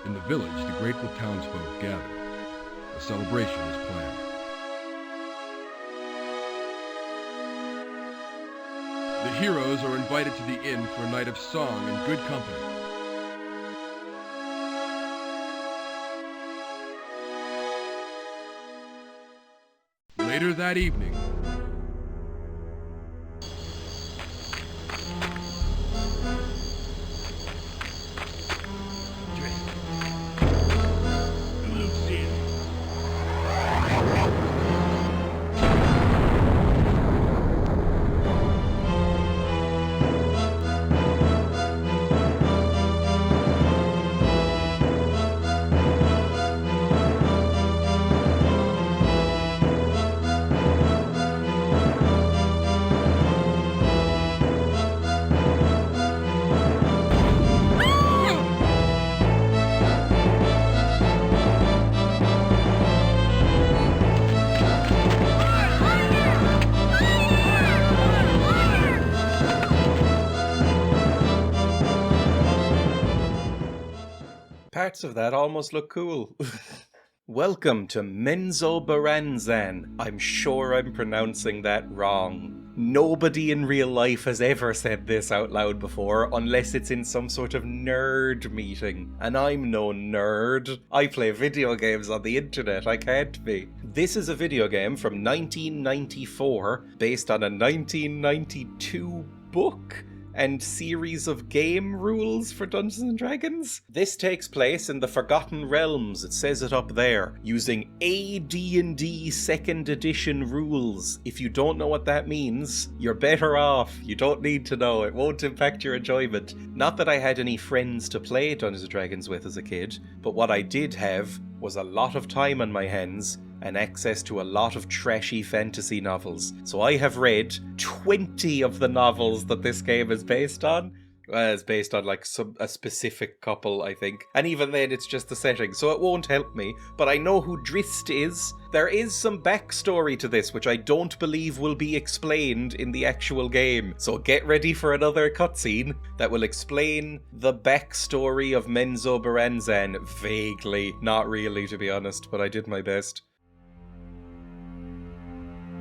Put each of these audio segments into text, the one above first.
In the village, the grateful townsfolk gather. A celebration is planned. The heroes are invited to the inn for a night of song and good company. Later that evening, Parts of that almost look cool. Welcome to Menzoberranzan. I'm sure I'm pronouncing that wrong. Nobody in real life has ever said this out loud before, unless it's in some sort of nerd meeting. And I'm no nerd. I play video games on the internet, I can't be. This is a video game from 1994, based on a 1992 book and series of game rules for Dungeons & Dragons. This takes place in the Forgotten Realms, it says it up there, using AD&D 2nd edition rules. If you don't know what that means, you're better off. You don't need to know, it won't impact your enjoyment. Not that I had any friends to play Dungeons & Dragons with as a kid, but what I did have was a lot of time on my hands and access to a lot of trashy fantasy novels. So I have read 20 of the novels that this game is based on. It's based on like a specific couple, I think. And even then it's just the setting, so it won't help me. But I know who Drizzt is. There is some backstory to this, which I don't believe will be explained in the actual game. So get ready for another cutscene that will explain the backstory of Menzoberranzan vaguely. Not really, to be honest, but I did my best.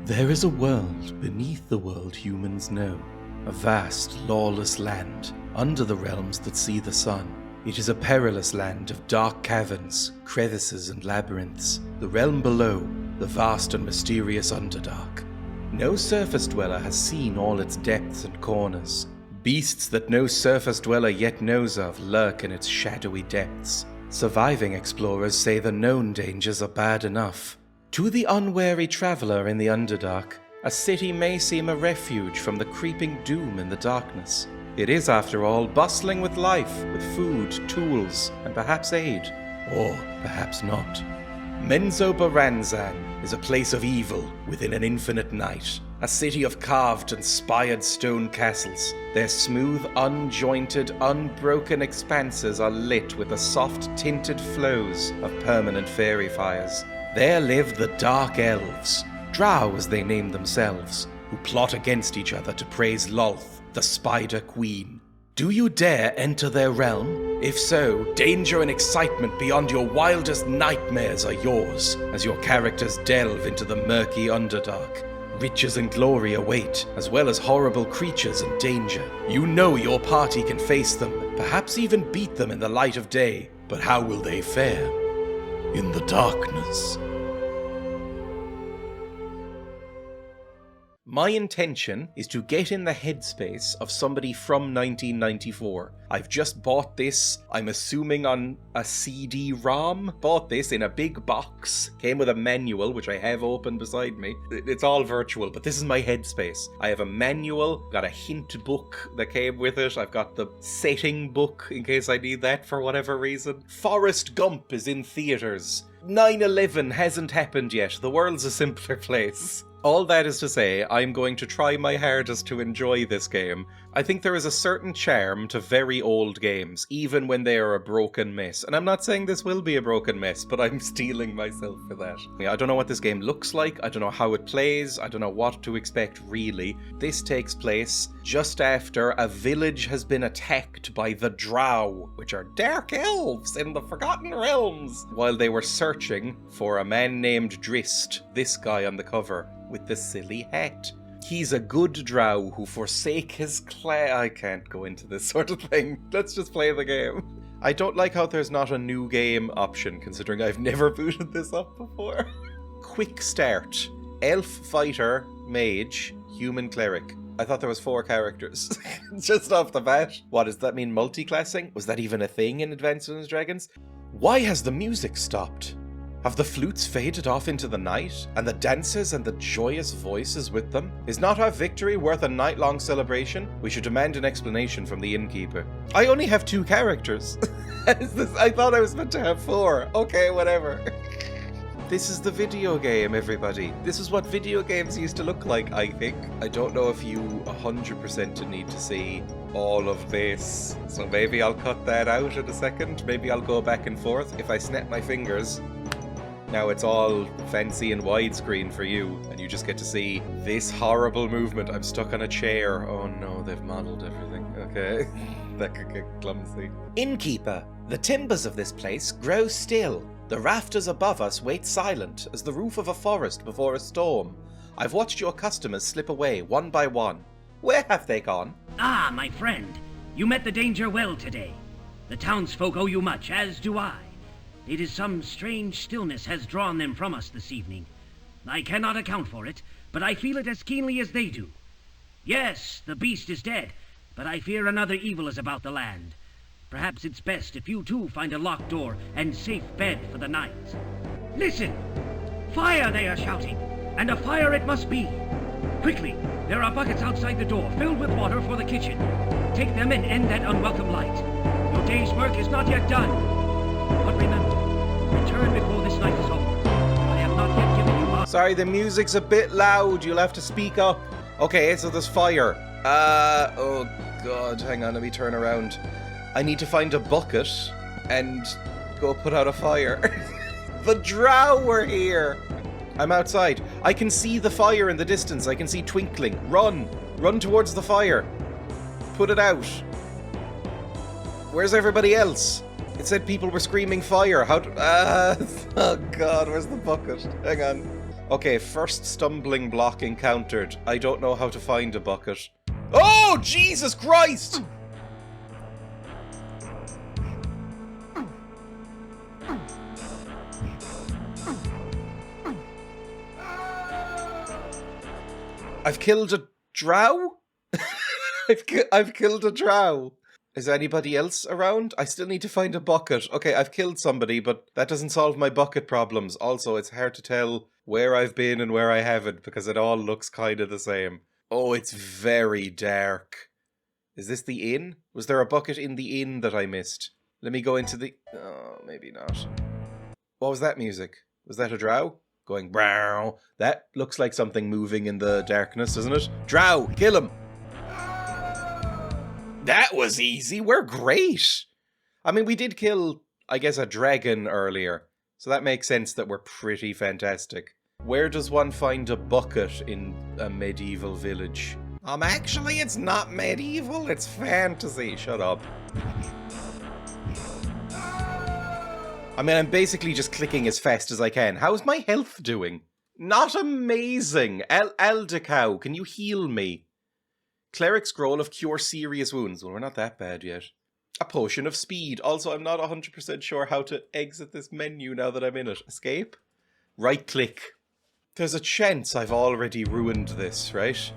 There is a world beneath the world humans know, a vast, lawless land, under the realms that see the sun. It is a perilous land of dark caverns, crevices and labyrinths, the realm below, the vast and mysterious Underdark. No surface dweller has seen all its depths and corners. Beasts that no surface dweller yet knows of lurk in its shadowy depths. Surviving explorers say the known dangers are bad enough. To the unwary traveller in the Underdark, a city may seem a refuge from the creeping doom in the darkness. It is, after all, bustling with life, with food, tools, and perhaps aid. Or perhaps not. Menzoberranzan is a place of evil within an infinite night. A city of carved and spired stone castles. Their smooth, unjointed, unbroken expanses are lit with the soft tinted flows of permanent fairy fires. There live the Dark Elves, Drow as they name themselves, who plot against each other to praise Lolth, the Spider Queen. Do you dare enter their realm? If so, danger and excitement beyond your wildest nightmares are yours, as your characters delve into the murky Underdark. Riches and glory await, as well as horrible creatures and danger. You know your party can face them, perhaps even beat them in the light of day, but how will they fare in the darkness? My intention is to get in the headspace of somebody from 1994. I've just bought this, I'm assuming on a CD-ROM. Bought this in a big box. Came with a manual, which I have open beside me. It's all virtual, but this is my headspace. I have a manual, got a hint book that came with it. I've got the setting book in case I need that for whatever reason. Forrest Gump is in theaters. 9/11 hasn't happened yet. The world's a simpler place. All that is to say, I'm going to try my hardest to enjoy this game. I think there is a certain charm to very old games, even when they are a broken mess. And I'm not saying this will be a broken mess, but I'm steeling myself for that. I don't know what this game looks like, I don't know how it plays, I don't know what to expect really. This takes place just after a village has been attacked by the Drow, which are dark elves in the Forgotten Realms, while they were searching for a man named Drizzt, this guy on the cover, with the silly hat. He's a good drow who forsake his I can't go into this sort of thing. Let's just play the game. I don't like how there's not a new game option, considering I've never booted this up before. Quick start. Elf, fighter, mage, human cleric. I thought there was 4 characters. Just off the bat. What, does that mean multi-classing? Was that even a thing in Advanced Dungeons & Dragons? Why has the music stopped? Have the flutes faded off into the night, and the dancers and the joyous voices with them? Is not our victory worth a night-long celebration? We should demand an explanation from the innkeeper. I only have 2 characters. I thought I was meant to have 4. Okay, whatever. This is the video game, everybody. This is what video games used to look like, I think. I don't know if you 100% need to see all of this, so maybe I'll cut that out in a second. Maybe I'll go back and forth. If I snap my fingers, now it's all fancy and widescreen for you, and you just get to see this horrible movement. I'm stuck on a chair. Oh no, they've modeled everything. Okay. That could get clumsy. Innkeeper, the timbers of this place grow still. The rafters above us wait silent as the roof of a forest before a storm. I've watched your customers slip away one by one. Where have they gone? Ah, my friend. You met the danger well today. The townsfolk owe you much, as do I. It is some strange stillness has drawn them from us this evening. I cannot account for it, but I feel it as keenly as they do. Yes, the beast is dead, but I fear another evil is about the land. Perhaps it's best if you too find a locked door and safe bed for the night. Listen! Fire, they are shouting! And a fire it must be! Quickly, there are buckets outside the door filled with water for the kitchen. Take them and end that unwelcome light. Your day's work is not yet done. But remember, return before this night is over. I have not yet given you up. Sorry, the music's a bit loud. You'll have to speak up. Okay, so there's fire. Oh god, hang on, let me turn around. I need to find a bucket and go put out a fire. The drow are here. I'm outside. I can see the fire in the distance. I can see twinkling. Run. Run towards the fire. Put it out. Where's everybody else? It said people were screaming fire. How oh god, where's the bucket? Hang on. Okay, first stumbling block encountered. I don't know how to find a bucket. Oh, Jesus Christ! I've killed a drow? I've killed a drow. Is anybody else around? I still need to find a bucket. Okay, I've killed somebody, but that doesn't solve my bucket problems. Also, it's hard to tell where I've been and where I haven't, because it all looks kind of the same. Oh, it's very dark. Is this the inn? Was there a bucket in the inn that I missed? Let me go into the... Oh, maybe not. What was that music? Was that a drow? Going brow. That looks like something moving in the darkness, doesn't it? Drow, kill him! That was easy. We're great. I mean, we did kill, I guess, a dragon earlier. So that makes sense that we're pretty fantastic. Where does one find a bucket in a medieval village? Actually, it's not medieval. It's fantasy. Shut up. I mean, I'm basically just clicking as fast as I can. How's my health doing? Not amazing. Aldecau, can you heal me? Cleric Scroll of Cure Serious Wounds. Well, we're not that bad yet. A Potion of Speed. Also, I'm not 100% sure how to exit this menu now that I'm in it. Escape? Right click. There's a chance I've already ruined this, right?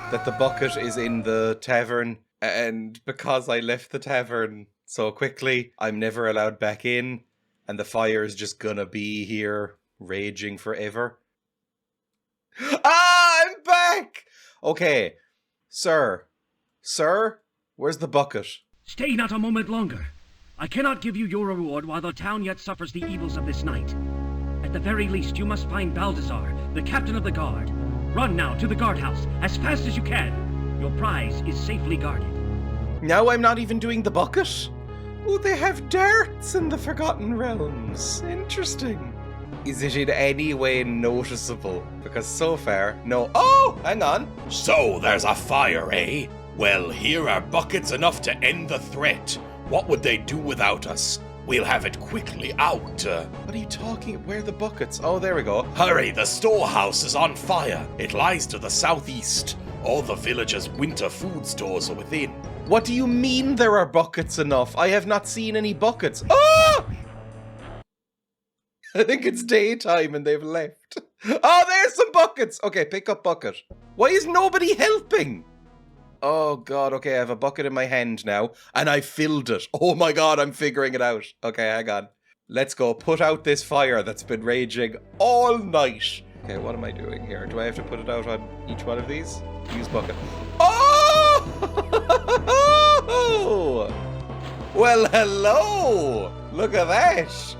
That the bucket is in the tavern, and because I left the tavern so quickly, I'm never allowed back in, and the fire is just gonna be here, raging forever. Ah, I'm back! Okay. Sir, where's the bucket? Stay not a moment longer. I cannot give you your reward while the town yet suffers the evils of this night. At the very least, you must find Balthazar, the captain of the guard. Run now to the guardhouse, as fast as you can. Your prize is safely guarded. Now I'm not even doing the bucket? Oh, they have darts in the Forgotten Realms. Interesting. Is it in any way noticeable? Because so far, no. Oh, hang on. So there's a fire, eh? Well, here are buckets enough to end the threat. What would they do without us? We'll have it quickly out. What are you talking? Where are the buckets? Oh, there we go. Hurry, the storehouse is on fire. It lies to the southeast. All the villagers' winter food stores are within. What do you mean there are buckets enough? I have not seen any buckets. Oh! I think it's daytime and they've left. Oh, there's some buckets. Okay, pick up bucket. Why is nobody helping? Oh god, okay, I have a bucket in my hand now, and I filled it. Oh my god, I'm figuring it out. Okay, hang on. Let's go put out this fire that's been raging all night. Okay, what am I doing here? Do I have to put it out on each one of these? Use bucket. Oh! Well, hello! Look at that!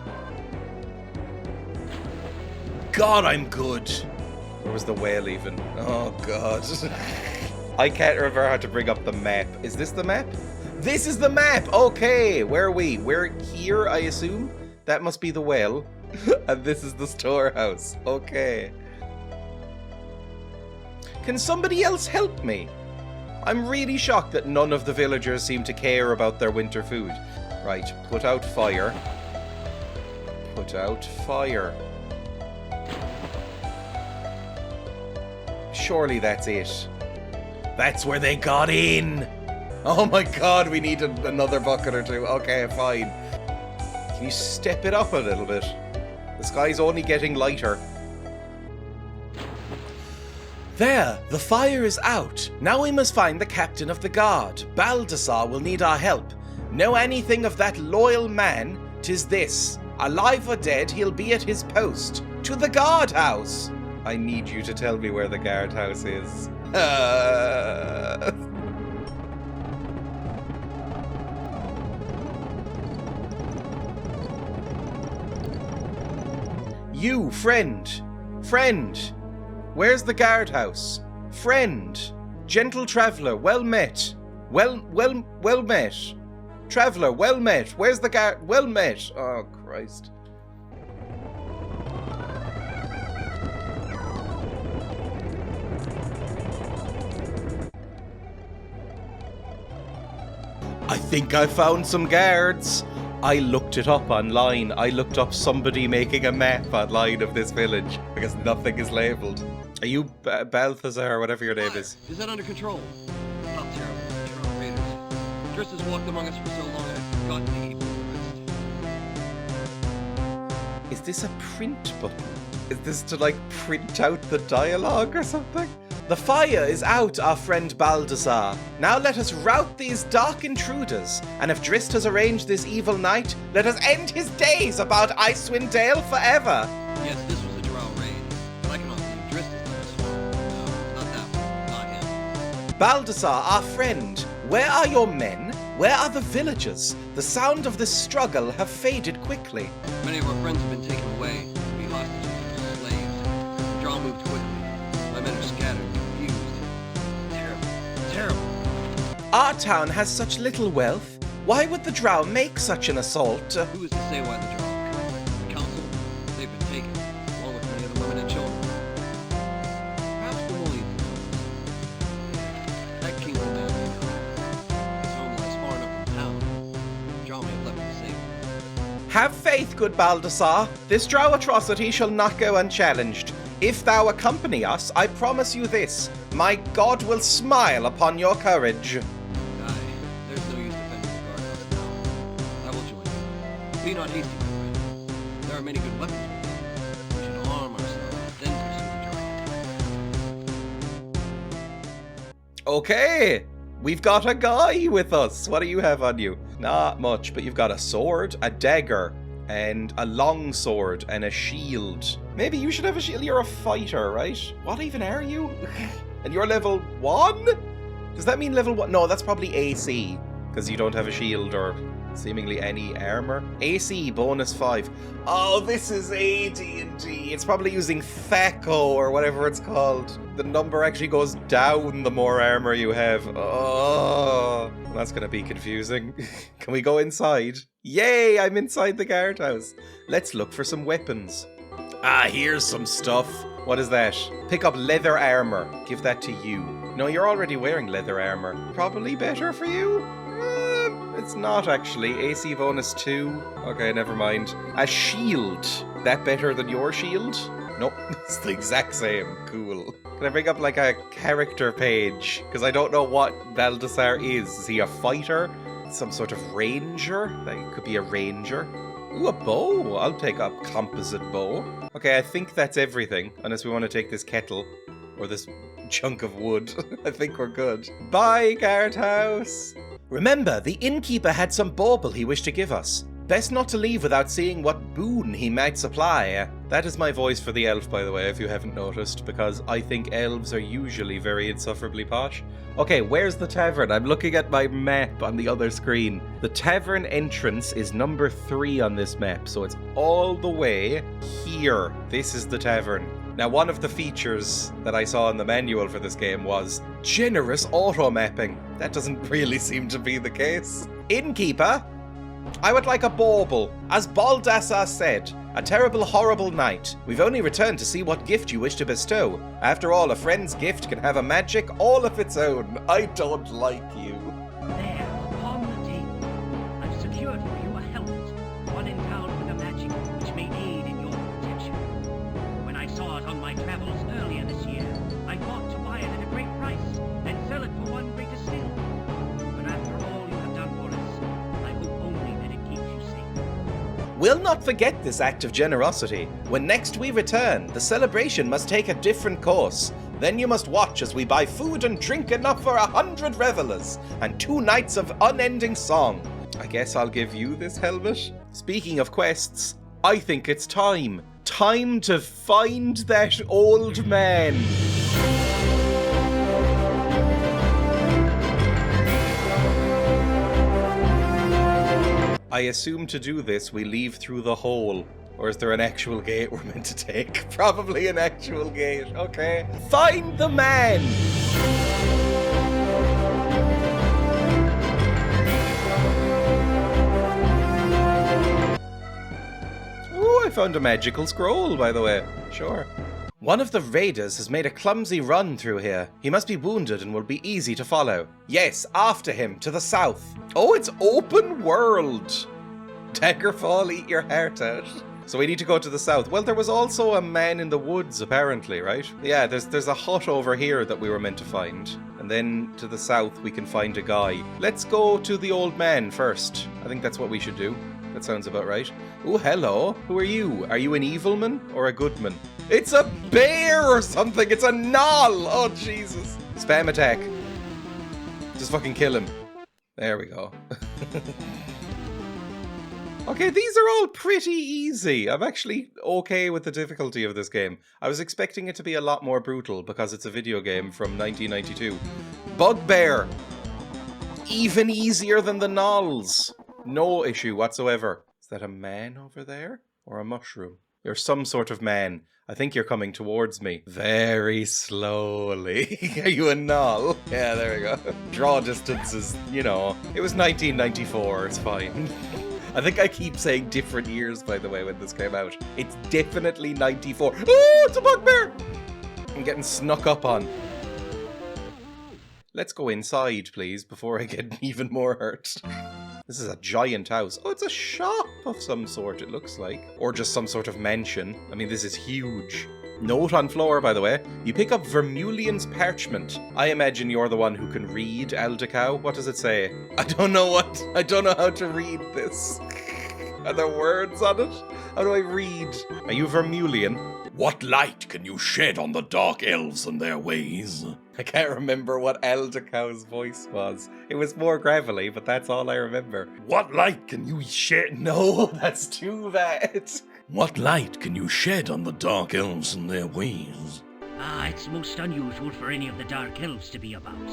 God, I'm good. Where was the whale even? Oh god. I can't remember how to bring up the map. Is this the map? This is the map! Okay, where are we? We're here, I assume? That must be the well. And this is the storehouse. Okay. Can somebody else help me? I'm really shocked that none of the villagers seem to care about their winter food. Right, put out fire. Put out fire. Surely that's it. That's where they got in. Oh my god, we need another bucket or two. Okay, fine. Can you step it up a little bit? The sky's only getting lighter. There, the fire is out. Now we must find the captain of the guard. Baldassar will need our help. Know anything of that loyal man? 'Tis this. Alive or dead, he'll be at his post. To the guardhouse. I need you to tell me where the guardhouse is. You, friend. Friend. Where's the guardhouse? Friend. Gentle traveller, well met. Well met. Traveller, well met. Where's the guard? Well met. Oh, Christ. I think I found some guards. I looked it up online. I looked up somebody making a map online of this village because nothing is labelled. Are you Balthazar or whatever your name is? Is that under control? Not terrible. Terrible raiders. Drizzt has walked among us for so long I've forgotten the evil of the rest. Is this a print button? Is this to like print out the dialogue or something? The fire is out, our friend Baldassar. Now let us rout these dark intruders, and if Drizzt has arranged this evil night, let us end his days about Icewind Dale forever. Yes, this was a drow raid, but I cannot believe Drizzt is not smart. No, not that one, not him. Baldassar, our friend, where are your men? Where are the villagers? The sound of this struggle have faded quickly. Many of our friends have been taken away to be hostages and slaves. The drow moved quickly. My men are scattered. Our town has such little wealth. Why would the drow make such an assault? Who is to say why the drow have come? The council? They've been taken, along with many of the women and children. Perhaps the Mullions. That kingdom now may know. His home lies far enough from town. The drow may have left him safe. Have faith, good Baldassar. This drow atrocity shall not go unchallenged. If thou accompany us, I promise you this. My God will smile upon your courage. There's no use defending the guardhouse now. I will join you. Be not hasty, my friend. There are many good weapons with them. We should arm ourselves, then pursue the journey. Okay, we've got a guy with us. What do you have on you? Not much, but you've got a sword, a dagger, and a long sword, and a shield. Maybe you should have a shield. You're a fighter, right? What even are you? And you're level 1? Does that mean level 1? No, that's probably AC, because you don't have a shield or seemingly any armor. AC bonus 5. Oh, this is AD&D. It's probably using Thaco or whatever it's called. The number actually goes down the more armor you have. Oh, that's gonna be confusing. Can we go inside? Yay, I'm inside the guardhouse. Let's look for some weapons. Ah, here's some stuff. What is that? Pick up leather armor. Give that to you. No, you're already wearing leather armor. Probably better for you? It's not actually. AC bonus 2. Okay, never mind. A shield. That better than your shield? Nope, it's the exact same. Cool. Can I bring up like a character page? Because I don't know what Baldassar is. Is he a fighter? Some sort of ranger? That could be a ranger. Ooh, a bow. I'll take a composite bow. Okay, I think that's everything. Unless we want to take this kettle. Or this chunk of wood. I think we're good. Bye, guardhouse. Remember, the innkeeper had some bauble he wished to give us. Best not to leave without seeing what boon he might supply. That is my voice for the elf, by the way, if you haven't noticed, because I think elves are usually very insufferably posh. Okay, where's the tavern? I'm looking at my map on the other screen. The tavern entrance is number 3 on this map, so it's all the way here. This is the tavern. Now, one of the features that I saw in the manual for this game was generous auto-mapping. That doesn't really seem to be the case. Innkeeper, I would like a bauble. As Baldassar said, a terrible, horrible night. We've only returned to see what gift you wish to bestow. After all, a friend's gift can have a magic all of its own. I don't like you. There, upon the table, I've secured for you a helmet, one endowed with a magic which may aid in your protection. When I saw it on my travels earlier this year, I thought to buy it at a great price and sell it for one greater still. But after all you have done for us, I hope only that it keeps you safe. We'll not forget this act of generosity. When next we return, the celebration must take a different course. Then you must watch as we buy food and drink enough for 100 revelers and 2 nights of unending song. I guess I'll give you this helmet. Speaking of quests, I think it's time. Time to find that old man. I assume to do this, we leave through the hole. Or is there an actual gate we're meant to take? Probably an actual gate, okay. Find the man! Ooh, I found a magical scroll, by the way. Sure. One of the raiders has made a clumsy run through here. He must be wounded and will be easy to follow. Yes, after him, to the south. Oh, it's open world! Daggerfall, eat your heart out. So we need to go to the south. Well, there was also a man in the woods, apparently, right? Yeah, there's a hut over here that we were meant to find. And then to the south, we can find a guy. Let's go to the old man first. I think that's what we should do. That sounds about right. Oh, hello. Who are you? Are you an evilman or a goodman? It's a bear or something. It's a gnoll. Oh, Jesus. Spam attack. Just fucking kill him. There we go. Okay, these are all pretty easy. I'm actually okay with the difficulty of this game. I was expecting it to be a lot more brutal because it's a video game from 1992. Bugbear! Even easier than the gnolls. No issue whatsoever. Is that a man over there? Or a mushroom? You're some sort of man. I think you're coming towards me. Very slowly. Are you a gnoll? Yeah, there we go. Draw distances, you know. It was 1994, it's fine. I think I keep saying different years, by the way, when this came out. It's definitely 94. Oh, it's a bugbear! I'm getting snuck up on. Let's go inside, please, before I get even more hurt. This is a giant house. Oh, it's a shop of some sort, it looks like. Or just some sort of mansion. I mean, this is huge. Note on floor, by the way. You pick up Vermulion's parchment. I imagine you're the one who can read, Aldecau. What does it say? I don't know how to read this. Are there words on it? How do I read? Are you Vermulion? What light can you shed on the dark elves and their ways? I can't remember what Aldecau's voice was. It was more gravelly, but that's all I remember. What light can you shed? No, that's too bad. What light can you shed on the dark elves and their ways? It's most unusual for any of the dark elves to be about.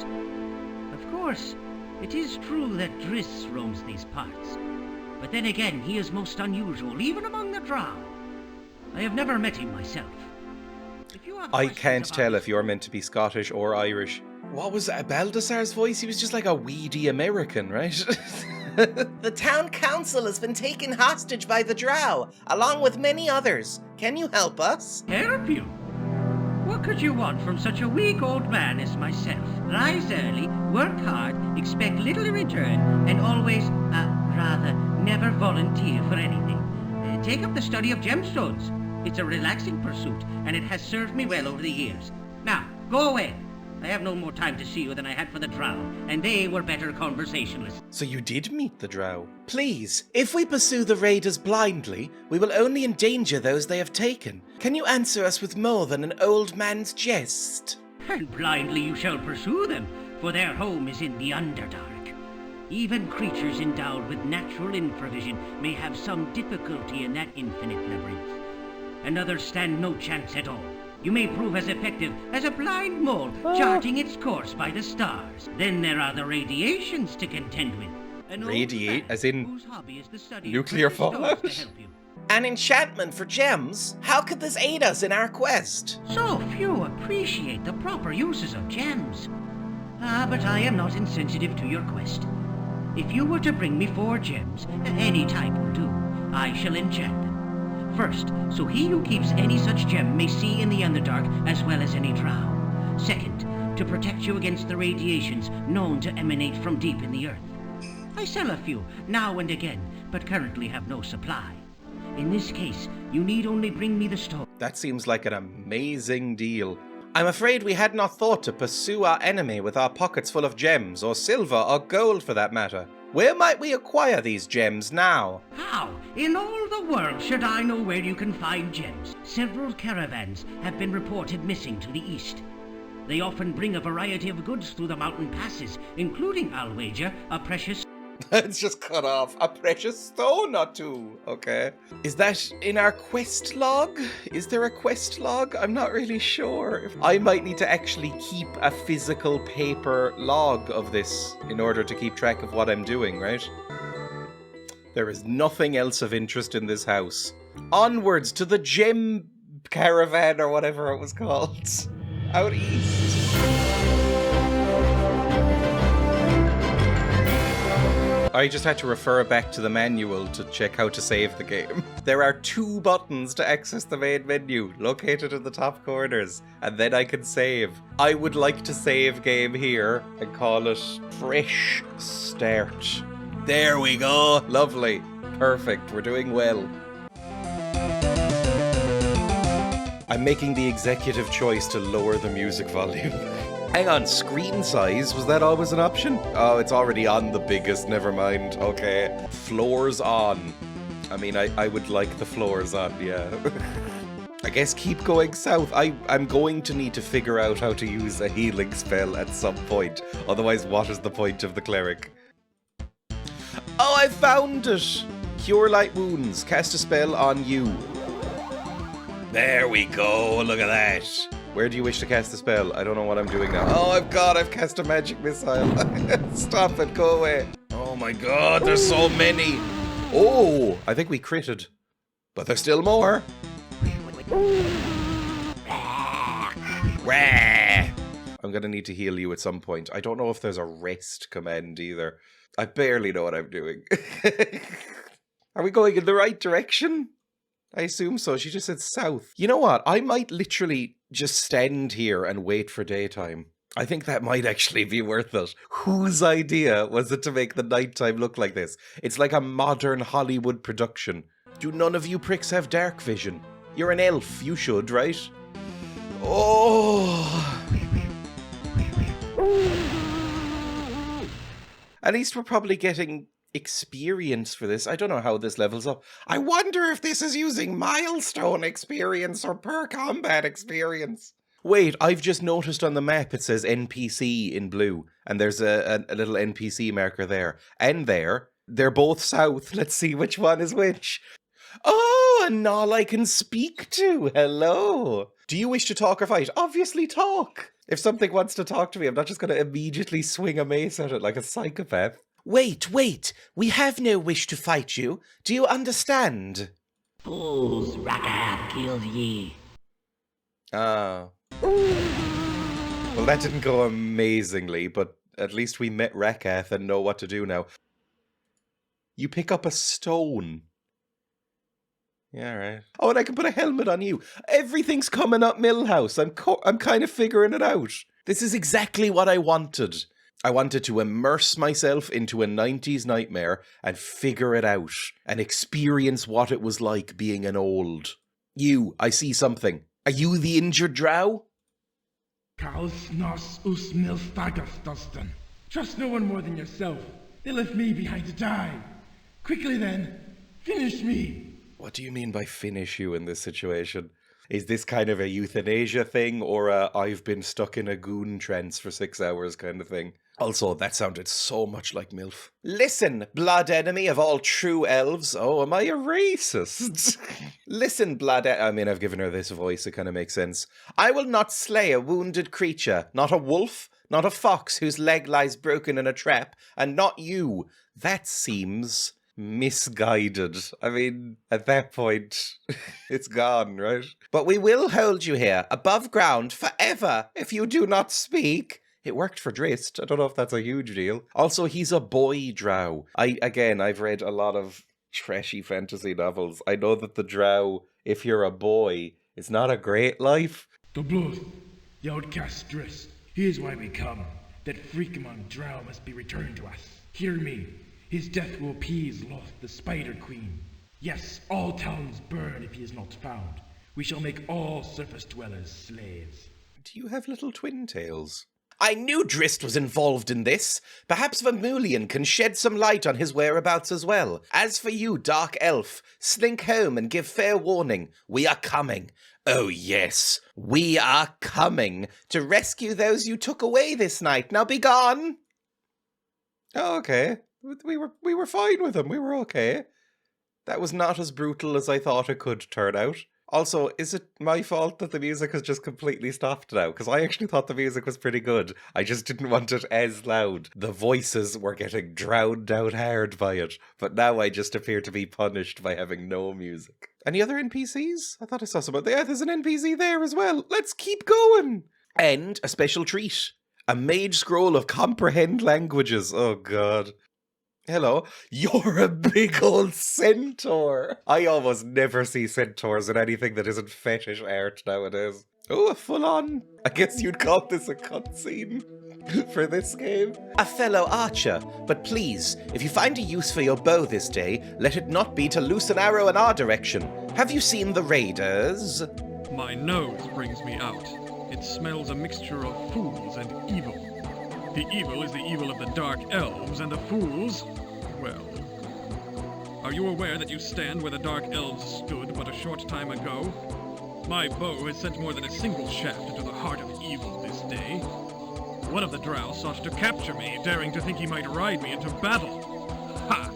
Of course, it is true that Drizzt roams these parts, But then again, he is most unusual, even among the drow. I have never met him myself. If you have I questions can't about tell his if you're meant to be Scottish or Irish. What was Baldasar's voice? He was just like a weedy American, right? The town council has been taken hostage by the drow, along with many others. Can you help us? Help you? What could you want from such a weak old man as myself? Rise early, work hard, expect little in return, and always, rather, never volunteer for anything. Take up the study of gemstones. It's a relaxing pursuit, and it has served me well over the years. Now, go away. I have no more time to see you than I had for the drow, and they were better conversationalists. So you did meet the drow? Please, if we pursue the raiders blindly, we will only endanger those they have taken. Can you answer us with more than an old man's jest? And blindly you shall pursue them, for their home is in the Underdark. Even creatures endowed with natural infravision may have some difficulty in that infinite labyrinth, and others stand no chance at all. You may prove as effective as a blind mole charting its course by the stars. Then there are the radiations to contend with. As in whose hobby is the study nuclear of precious stones fallout? to help you. An enchantment for gems? How could this aid us in our quest? So few appreciate the proper uses of gems. But I am not insensitive to your quest. If you were to bring me 4 gems, any type will do, I shall enchant them. First, so he who keeps any such gem may see in the Underdark as well as any drow. Second, to protect you against the radiations known to emanate from deep in the earth. I sell a few, now and again, but currently have no supply. In this case, you need only bring me the stone. That seems like an amazing deal. I'm afraid we had not thought to pursue our enemy with our pockets full of gems, or silver, or gold for that matter. Where might we acquire these gems now? How in all the world should I know where you can find gems? Several caravans have been reported missing to the east. They often bring a variety of goods through the mountain passes, including, I'll wager, a precious... It's just cut off. A precious stone or two. Okay. Is that in our quest log? Is there a quest log? I'm not really sure. I might need to actually keep a physical paper log of this in order to keep track of what I'm doing, right? There is nothing else of interest in this house. Onwards to the gem caravan or whatever it was called. Out east. I just had to refer back to the manual to check how to save the game. There are 2 buttons to access the main menu, located in the top corners, and then I can save. I would like to save game here and call it Fresh Start. There we go. Lovely. Perfect. We're doing well. I'm making the executive choice to lower the music volume. Hang on, screen size, was that always an option? Oh, it's already on the biggest, never mind. Okay. Floors on. I mean, I would like the floors on, yeah. I guess keep going south. I'm going to need to figure out how to use a healing spell at some point. Otherwise, what is the point of the cleric? Oh, I found it! Cure light wounds. Cast a spell on you. There we go, look at that. Where do you wish to cast the spell? I don't know what I'm doing now. Oh, I've cast a magic missile. Stop it, go away. Oh my god, there's so many. Oh, I think we critted. But there's still more. I'm gonna need to heal you at some point. I don't know if there's a rest command either. I barely know what I'm doing. Are we going in the right direction? I assume so. She just said south. You know what? I might literally just stand here and wait for daytime. I think that might actually be worth it. Whose idea was it to make the nighttime look like this? It's like a modern Hollywood production. Do none of you pricks have dark vision? You're an elf. You should, right? Oh. At least we're probably getting experience for this. I don't know how this levels up. I wonder if this is using milestone experience or per combat experience. Wait, I've just noticed on the map it says NPC in blue, and there's a little NPC marker there. And there. They're both south. Let's see which one is which. Oh, a Null I can speak to. Hello. Do you wish to talk or fight? Obviously talk. If something wants to talk to me, I'm not just going to immediately swing a mace at it like a psychopath. Wait, we have no wish to fight you. Do you understand? Fools, Raka hath killed ye. Ah. Well, that didn't go amazingly, but at least we met Rakath and know what to do now. You pick up a stone. Yeah, right. Oh, and I can put a helmet on you. Everything's coming up Millhouse. I'm kind of figuring it out. This is exactly what I wanted. I wanted to immerse myself into a 90s nightmare and figure it out and experience what it was like being an old. You, I see something. Are you the injured drow? Kaus nos us milstagas, Dustin. Trust no one more than yourself. They left me behind to die. Quickly then, finish me. What do you mean by finish you in this situation? Is this kind of a euthanasia thing or a I've been stuck in a goon trance for 6 hours kind of thing? Also, that sounded so much like MILF. Listen, blood enemy of all true elves. Oh, am I a racist? Listen, I've given her this voice, it kind of makes sense. I will not slay a wounded creature, not a wolf, not a fox whose leg lies broken in a trap, and not you. That seems misguided. I mean, at that point, it's gone, right? But we will hold you here, above ground, forever, if you do not speak. It worked for Drizzt. I don't know if that's a huge deal. Also, he's a boy drow. I've read a lot of trashy fantasy novels. I know that the drow, if you're a boy, it's not a great life. The blood, the outcast Drizzt. Here's why we come. That freak among drow must be returned to us. Hear me. His death will appease Loth, the Spider Queen. Yes, all towns burn if he is not found. We shall make all surface dwellers slaves. Do you have little twin tails? I knew Drizzt was involved in this. Perhaps Vermilion can shed some light on his whereabouts as well. As for you, Dark Elf, slink home and give fair warning. We are coming. Oh yes, we are coming to rescue those you took away this night. Now be gone. Oh, okay. We were fine with him. We were okay. That was not as brutal as I thought it could turn out. Also, is it my fault that the music has just completely stopped now? Because I actually thought the music was pretty good. I just didn't want it as loud. The voices were getting drowned out hard by it. But now I just appear to be punished by having no music. Any other NPCs? I thought I saw some. Yeah, there's an NPC there as well. Let's keep going. And a special treat. A mage scroll of comprehend languages. Oh, God. Hello, you're a big old centaur. I almost never see centaurs in anything that isn't fetish art nowadays. Oh, a full-on. I guess you'd call this a cutscene for this game. A fellow archer, but please, if you find a use for your bow this day, let it not be to loose an arrow in our direction. Have you seen the raiders? My nose brings me out. It smells a mixture of fools and evil. The evil is the evil of the Dark Elves, and the fools, well... Are you aware that you stand where the Dark Elves stood but a short time ago? My bow has sent more than a single shaft into the heart of evil this day. One of the drow sought to capture me, daring to think he might ride me into battle. Ha!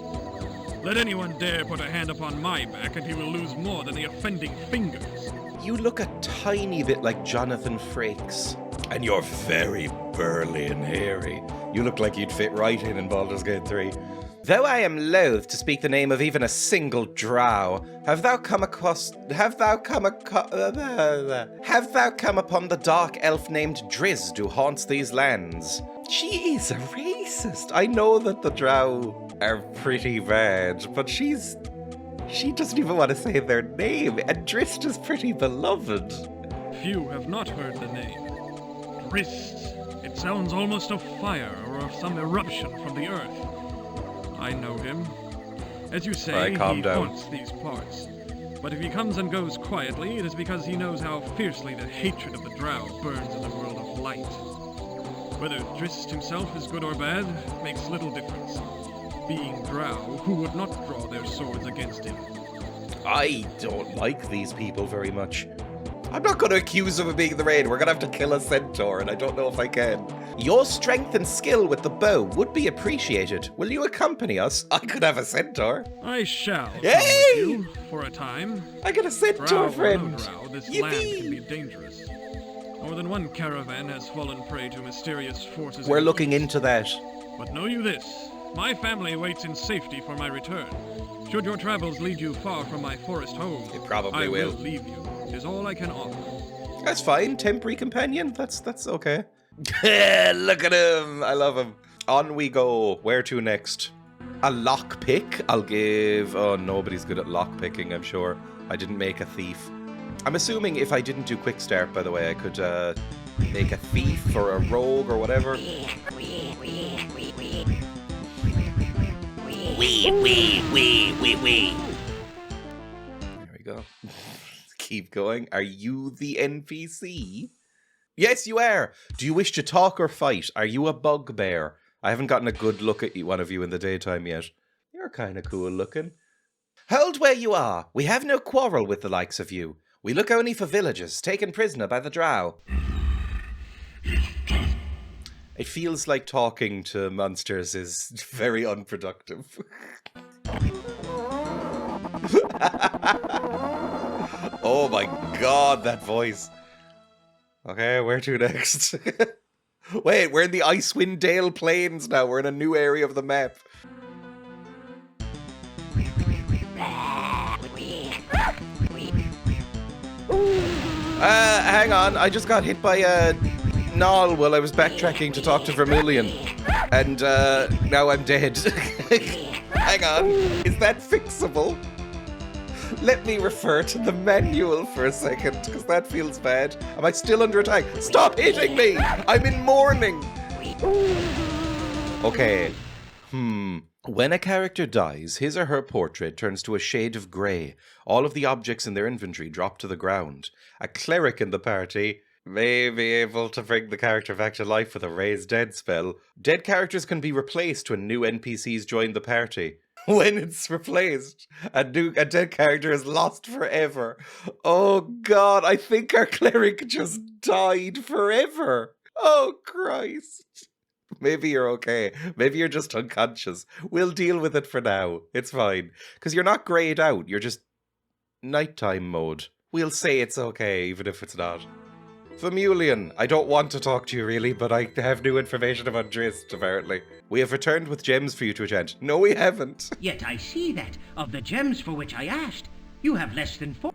Let anyone dare put a hand upon my back, and he will lose more than the offending fingers. You look a tiny bit like Jonathan Frakes. And you're very burly and hairy. You look like you'd fit right in Baldur's Gate 3. Though I am loath to speak the name of even a single drow, have thou come upon the dark elf named Drizzt who haunts these lands? She is a racist. I know that the drow are pretty bad, but she doesn't even want to say their name, and Drizzt is pretty beloved. Few have not heard the name. Drizzt. It sounds almost of fire or of some eruption from the earth. I know him. As you say, he haunts these parts. But if he comes and goes quietly, it is because he knows how fiercely the hatred of the drow burns in the world of light. Whether Drizzt himself is good or bad makes little difference. Being drow, who would not draw their swords against him? I don't like these people very much. I'm not going to accuse him of being the raid. We're going to have to kill a centaur, and I don't know if I can. Your strength and skill with the bow would be appreciated. Will you accompany us? I could have a centaur. I shall come with you for a time. I got a centaur friend. Drow, this land can be dangerous. More than one caravan has fallen prey to mysterious forces. We're looking into that. But know you this, My family waits in safety for my return. Should your travels lead you far from my forest home, It probably I will. will leave you. It is all I can offer. That's fine. Temporary companion. That's okay. Look at him. I love him. On we go. Where to next? A lockpick. I'll give... Oh, nobody's good at lockpicking, I'm sure. I didn't make a thief. I'm assuming if I didn't do quick start, by the way, I could make a thief or a rogue or whatever. There we go. Keep going. Are you the NPC? Yes, you are. Do you wish to talk or fight? Are you a bugbear? I haven't gotten a good look at one of you in the daytime yet. You're kind of cool looking. Hold where you are. We have no quarrel with the likes of you. We look only for villagers taken prisoner by the drow. It feels like talking to monsters is very unproductive. Oh my god, that voice. Okay, where to next? Wait, we're in the Icewind Dale Plains now. We're in a new area of the map. Hang on. I just got hit by a gnoll while I was backtracking to talk to Vermilion. And now I'm dead. Hang on. Is that fixable? Let me refer to the manual for a second, because that feels bad. Am I still under attack? Stop hitting me! I'm in mourning! Okay. When a character dies, his or her portrait turns to a shade of grey. All of the objects in their inventory drop to the ground. A cleric in the party may be able to bring the character back to life with a raise dead spell. Dead characters can be replaced when new NPCs join the party. When it's replaced, a dead character is lost forever. Oh god, I think our cleric just died forever. Oh Christ. Maybe you're okay. Maybe you're just unconscious. We'll deal with it for now. It's fine. Because you're not greyed out. You're just nighttime mode. We'll say it's okay, even if it's not. Vermilion, I don't want to talk to you really, but I have new information about Drizzt, apparently. We have returned with gems for you to enchant. No, we haven't. Yet I see that, of the gems for which I asked, you have less than 4.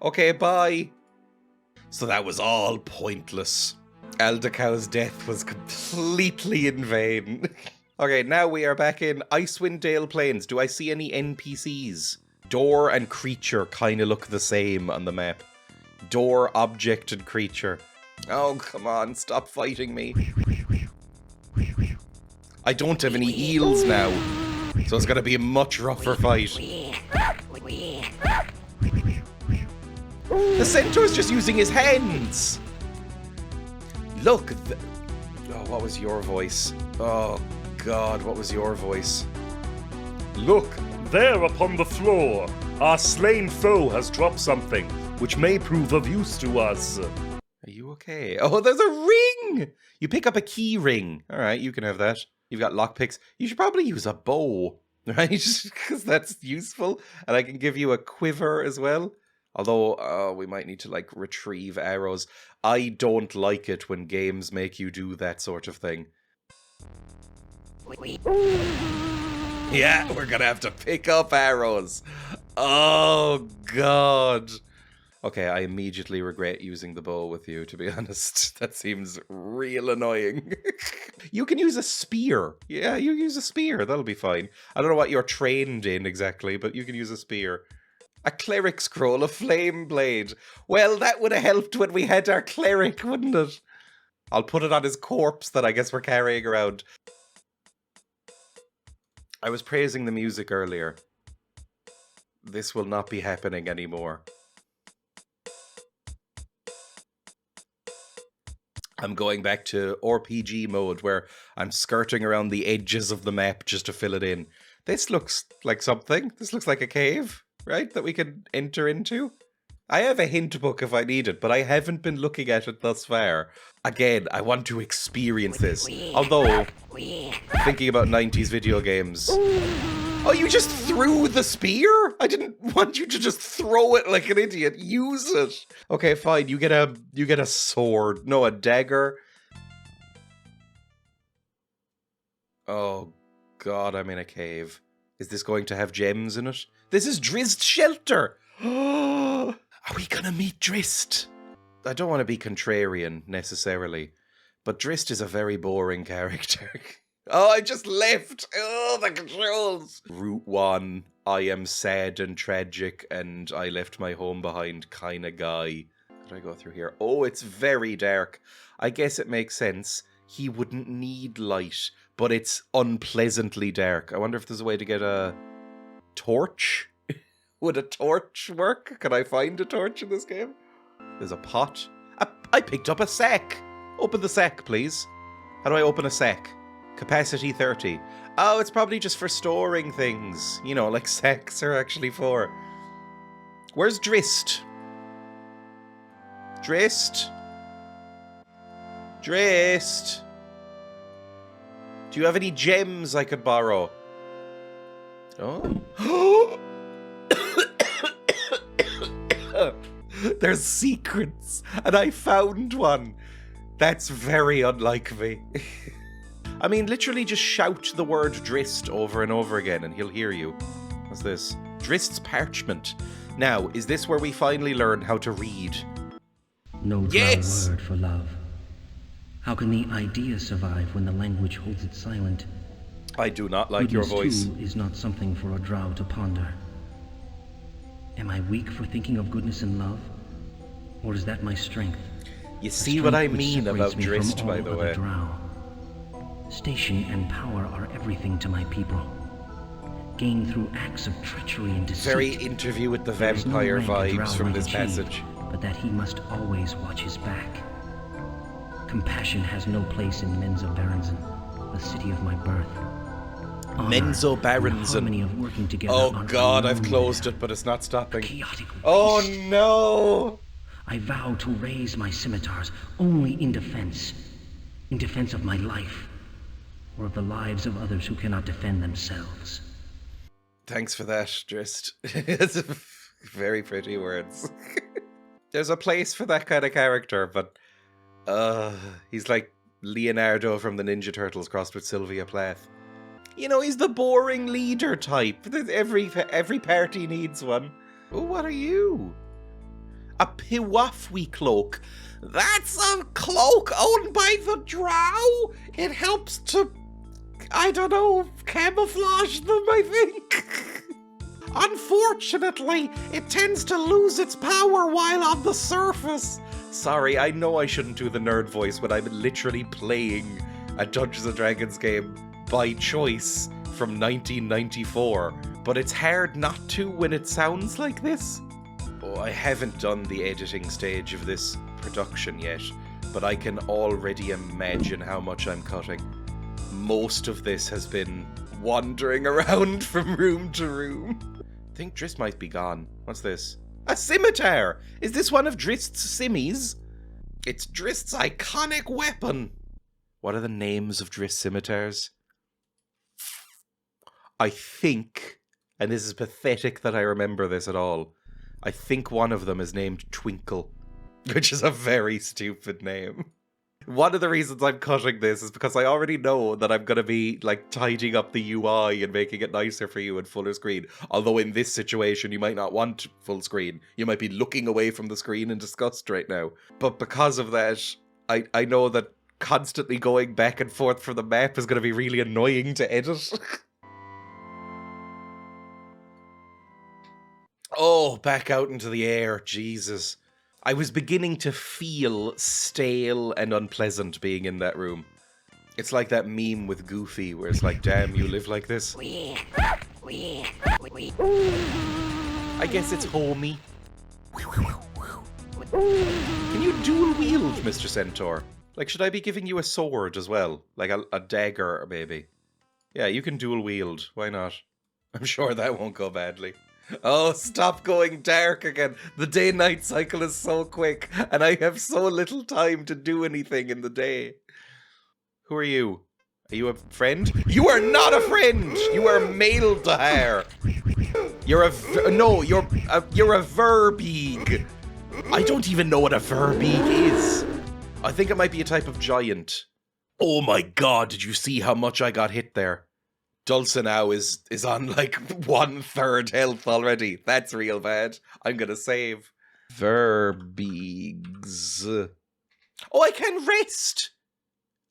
Okay, bye. So that was all pointless. Aldacau's death was completely in vain. Okay, now we are back in Icewind Dale Plains. Do I see any NPCs? Door and creature kind of look the same on the map. Door, object, and creature. Oh, come on, stop fighting me. I don't have any eels now, so it's gonna be a much rougher fight. The centaur's just using his hands! Look, oh, what was your voice? Oh, God, what was your voice? Look, there upon the floor, our slain foe has dropped something, which may prove of use to us. Are you okay? Oh, there's a ring! You pick up a key ring. Alright, you can have that. You've got lockpicks. You should probably use a bow, right? Because that's useful. And I can give you a quiver as well. Although, we might need to, like, retrieve arrows. I don't like it when games make you do that sort of thing. Yeah, we're gonna have to pick up arrows. Oh, God. Okay, I immediately regret using the bow with you, to be honest. That seems real annoying. You can use a spear. Yeah, you use a spear. That'll be fine. I don't know what you're trained in exactly, but you can use a spear. A cleric scroll, a flame blade. Well, that would have helped when we had our cleric, wouldn't it? I'll put it on his corpse that I guess we're carrying around. I was praising the music earlier. This will not be happening anymore. I'm going back to RPG mode where I'm skirting around the edges of the map just to fill it in. This looks like something. This looks like a cave, right? That we can enter into. I have a hint book if I need it, but I haven't been looking at it thus far. Again, I want to experience this. Although, thinking about 90s video games... Oh, you just threw the spear? I didn't want you to just throw it like an idiot. Use it. Okay, fine. You get a sword. No, a dagger. Oh, God, I'm in a cave. Is this going to have gems in it? This is Drizzt's shelter! Are we gonna meet Drizzt? I don't want to be contrarian, necessarily, but Drizzt is a very boring character. Oh, I just left! Oh, the controls! Route 1, I am sad and tragic, and I left my home behind kinda guy. Could I go through here? Oh, it's very dark. I guess it makes sense. He wouldn't need light, but it's unpleasantly dark. I wonder if there's a way to get a torch? Would a torch work? Can I find a torch in this game? There's a pot. I picked up a sack. Open the sack, please. How do I open a sack? Capacity 30. Oh, it's probably just for storing things. You know, like sacks are actually for. Where's Drizzt? Drizzt? Drizzt? Do you have any gems I could borrow? Oh. There's secrets, and I found one. That's very unlike me. I mean, literally just shout the word Drizzt over and over again and he'll hear you. What's this? Drizzt's parchment. Now, is this where we finally learn how to read? No dry Yes! word for love. How can the idea survive when the language holds it silent? I do not like your voice. Goodness, too, is not something for a drow to ponder. Am I weak for thinking of goodness and love? Or is that my strength? You see what I mean about Drizzt, by the way. Drow. Station and power are everything to my people. Gained through acts of treachery and deceit. Very Interview with the Vampire vibes from this passage. But that he must always watch his back. Compassion has no place in Menzoberranzan, the city of my birth. Menzoberranzan. Oh God, I've closed it, but it's not stopping. Oh no! I vow to raise my scimitars only in defense of my life, or of the lives of others who cannot defend themselves. Thanks for that, Drizzt. It's very pretty words. There's a place for that kind of character, but he's like Leonardo from the Ninja Turtles crossed with Sylvia Plath. You know, he's the boring leader type. Every party needs one. Oh, what are you? A Piwafwi cloak. That's a cloak owned by the drow? It helps to, I don't know, camouflage them, I think. Unfortunately, it tends to lose its power while on the surface. Sorry, I know I shouldn't do the nerd voice when I'm literally playing a Dungeons & Dragons game by choice from 1994, but it's hard not to when it sounds like this. Oh, I haven't done the editing stage of this production yet, but I can already imagine how much I'm cutting. Most of this has been wandering around from room to room. I think Drizzt might be gone. What's this? A scimitar! Is this one of Drizzt's simmies? It's Drizzt's iconic weapon! What are the names of Drizzt scimitars? I think, and this is pathetic that I remember this at all, I think one of them is named Twinkle, which is a very stupid name. One of the reasons I'm cutting this is because I already know that I'm going to be like tidying up the UI and making it nicer for you in fuller screen. Although in this situation you might not want full screen. You might be looking away from the screen in disgust right now. But because of that, I know that constantly going back and forth from the map is going to be really annoying to edit. Oh, back out into the air, Jesus. I was beginning to feel stale and unpleasant being in that room. It's like that meme with Goofy where it's like, damn, you live like this? I guess it's homey. Can you dual wield, Mr. Centaur? Like, should I be giving you a sword as well? Like a dagger, maybe? Yeah, you can dual wield. Why not? I'm sure that won't go badly. Oh, stop going dark again. The day-night cycle is so quick, and I have so little time to do anything in the day. Who are you? Are you a friend? You are not a friend! You are male to hair. You're a verbeeg. I don't even know what a verbeeg is. I think it might be a type of giant. Oh my god, did you see how much I got hit there? Dulcinea is on like 1/3 health already. That's real bad. I'm gonna save. Verbeegs. Oh, I can rest!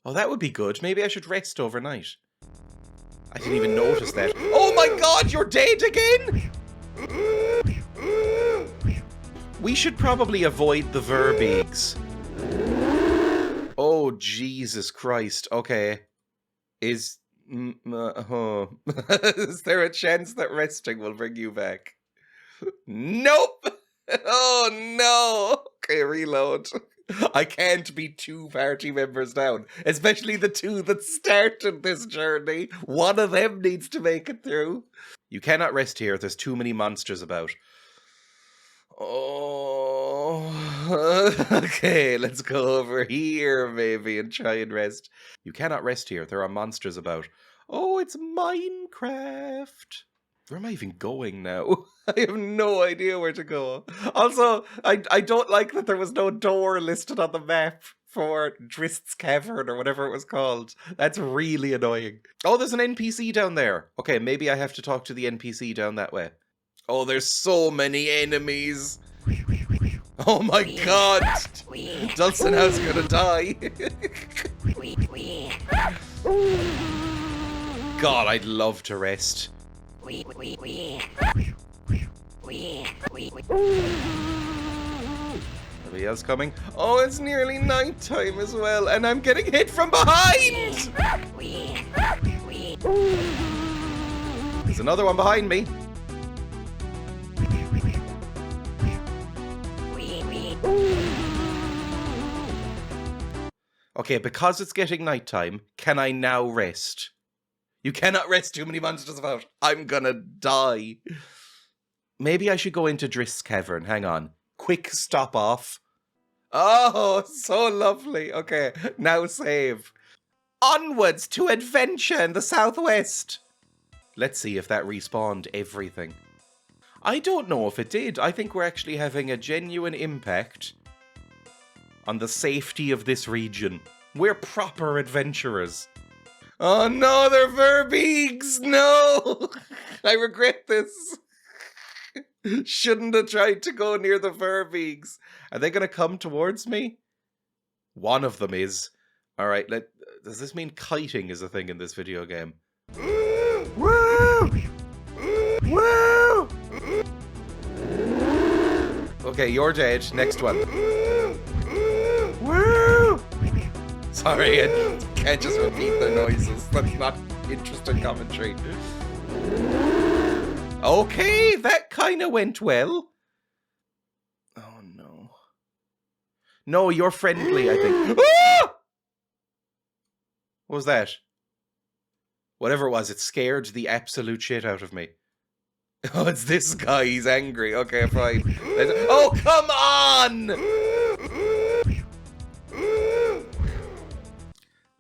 Oh, that would be good. Maybe I should rest overnight. I didn't even notice that. Oh my god, you're dead again? We should probably avoid the Verbeegs. Oh, Jesus Christ. Okay. Is there a chance that resting will bring you back? Nope! Oh no! Okay, reload. I can't be 2 party members down, especially the 2 that started this journey. One of them needs to make it through. You cannot rest here. There's too many monsters about. Oh, okay, let's go over here maybe and try and rest. You cannot rest here. There are monsters about. Oh, it's Minecraft. Where am I even going now? I have no idea where to go. Also, I don't like that there was no door listed on the map for Drizzt's Cavern or whatever it was called. That's really annoying. Oh, there's an NPC down there. Okay, maybe I have to talk to the NPC down that way. Oh, there's so many enemies. Oh my god. Dulcinea's gonna die. God, I'd love to rest. Anybody else coming? Oh, it's nearly nighttime as well, and I'm getting hit from behind! There's another one behind me. Okay, because it's getting nighttime, can I now rest? You cannot rest, too many monsters about. I'm gonna die. Maybe I should go into Drizzt's Cavern. Hang on. Quick stop off. Oh, so lovely. Okay, now save. Onwards to adventure in the southwest. Let's see if that respawned everything. I don't know if it did. I think we're actually having a genuine impact on the safety of this region. We're proper adventurers. Oh no, they're Verbeegs! No! I regret this. Shouldn't have tried to go near the Verbeegs. Are they going to come towards me? One of them is. Alright, does this mean kiting is a thing in this video game? Woo! Woo! Okay, you're dead. Next one. Woo! Sorry, I can't just repeat the noises. That's not interesting commentary. Okay, that kind of went well. Oh no. No, you're friendly, I think. Ah! What was that? Whatever it was, it scared the absolute shit out of me. Oh, it's this guy. He's angry. Okay, fine. Oh, come on!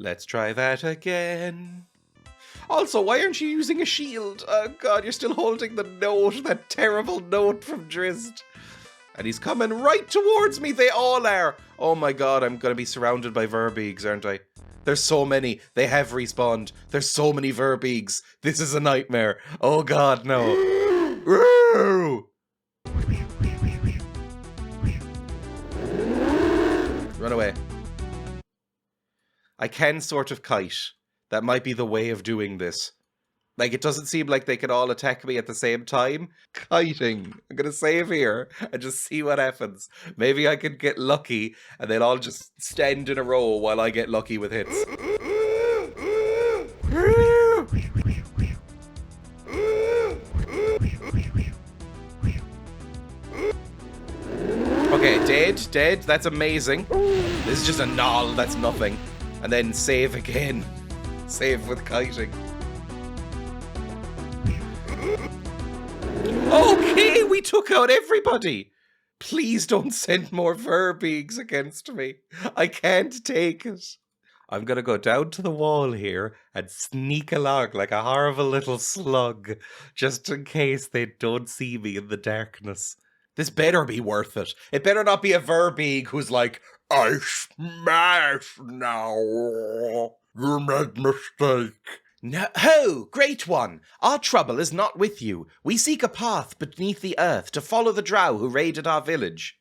Let's try that again. Also, why aren't you using a shield? Oh god, you're still holding the note, that terrible note from Drizzt. And he's coming right towards me, they all are. Oh my god, I'm gonna be surrounded by Verbeegs, aren't I? There's so many, they have respawned. There's so many Verbeegs. This is a nightmare. Oh god, no. Run away. I can sort of kite. That might be the way of doing this. Like, it doesn't seem like they can all attack me at the same time. Kiting. I'm gonna save here and just see what happens. Maybe I can get lucky and they'll all just stand in a row while I get lucky with hits. Okay, dead. That's amazing. This is just a null, that's nothing. And then save again. Save with kiting. Okay, we took out everybody. Please don't send more Verbeegs against me. I can't take it. I'm gonna go down to the wall here and sneak along like a horrible little slug, just in case they don't see me in the darkness. This better be worth it. It better not be a Verbeeg who's like, I smash now. You made mistake. No, ho, great one! Our trouble is not with you. We seek a path beneath the earth to follow the drow who raided our village.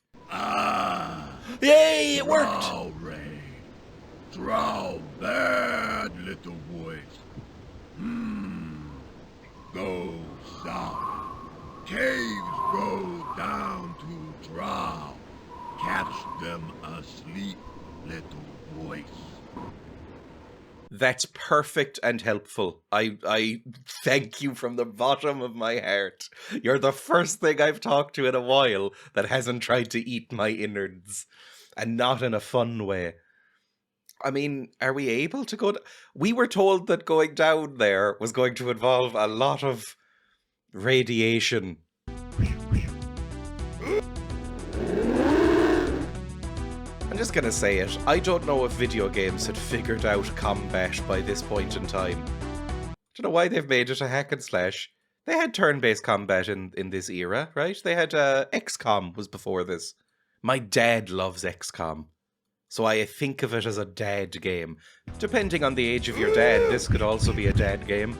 Yay, it worked! Drow raid. Drow bad, little boys. Go south. Caves go down to drow. Catch them asleep, little boys. That's perfect and helpful. I thank you from the bottom of my heart. You're the first thing I've talked to in a while that hasn't tried to eat my innards. And not in a fun way. I mean, are we able to go... We were told that going down there was going to involve a lot of radiation. I'm just gonna say it. I don't know if video games had figured out combat by this point in time. I don't know why they've made it a hack and slash. They had turn-based combat in this era, right? They had XCOM was before this. My dad loves XCOM. So I think of it as a dad game. Depending on the age of your dad, this could also be a dad game.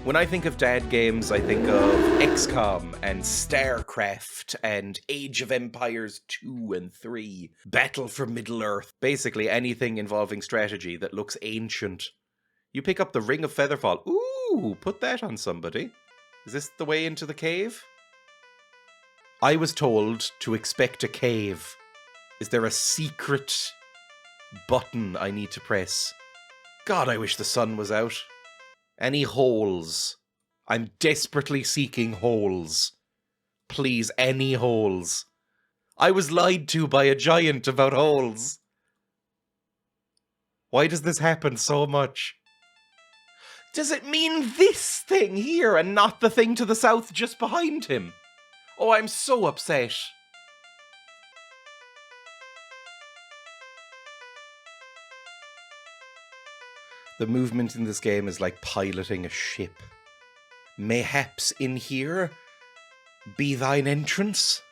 When I think of dad games, I think of XCOM and StarCraft and Age of Empires 2 and 3, Battle for Middle-earth, basically anything involving strategy that looks ancient. You pick up the Ring of Featherfall. Ooh, put that on somebody. Is this the way into the cave? I was told to expect a cave. Is there a secret button I need to press? God, I wish the sun was out. Any holes? I'm desperately seeking holes. Please, any holes. I was lied to by a giant about holes. Why does this happen so much? Does it mean this thing here and not the thing to the south just behind him? Oh, I'm so upset. The movement in this game is like piloting a ship. Mayhaps in here be thine entrance?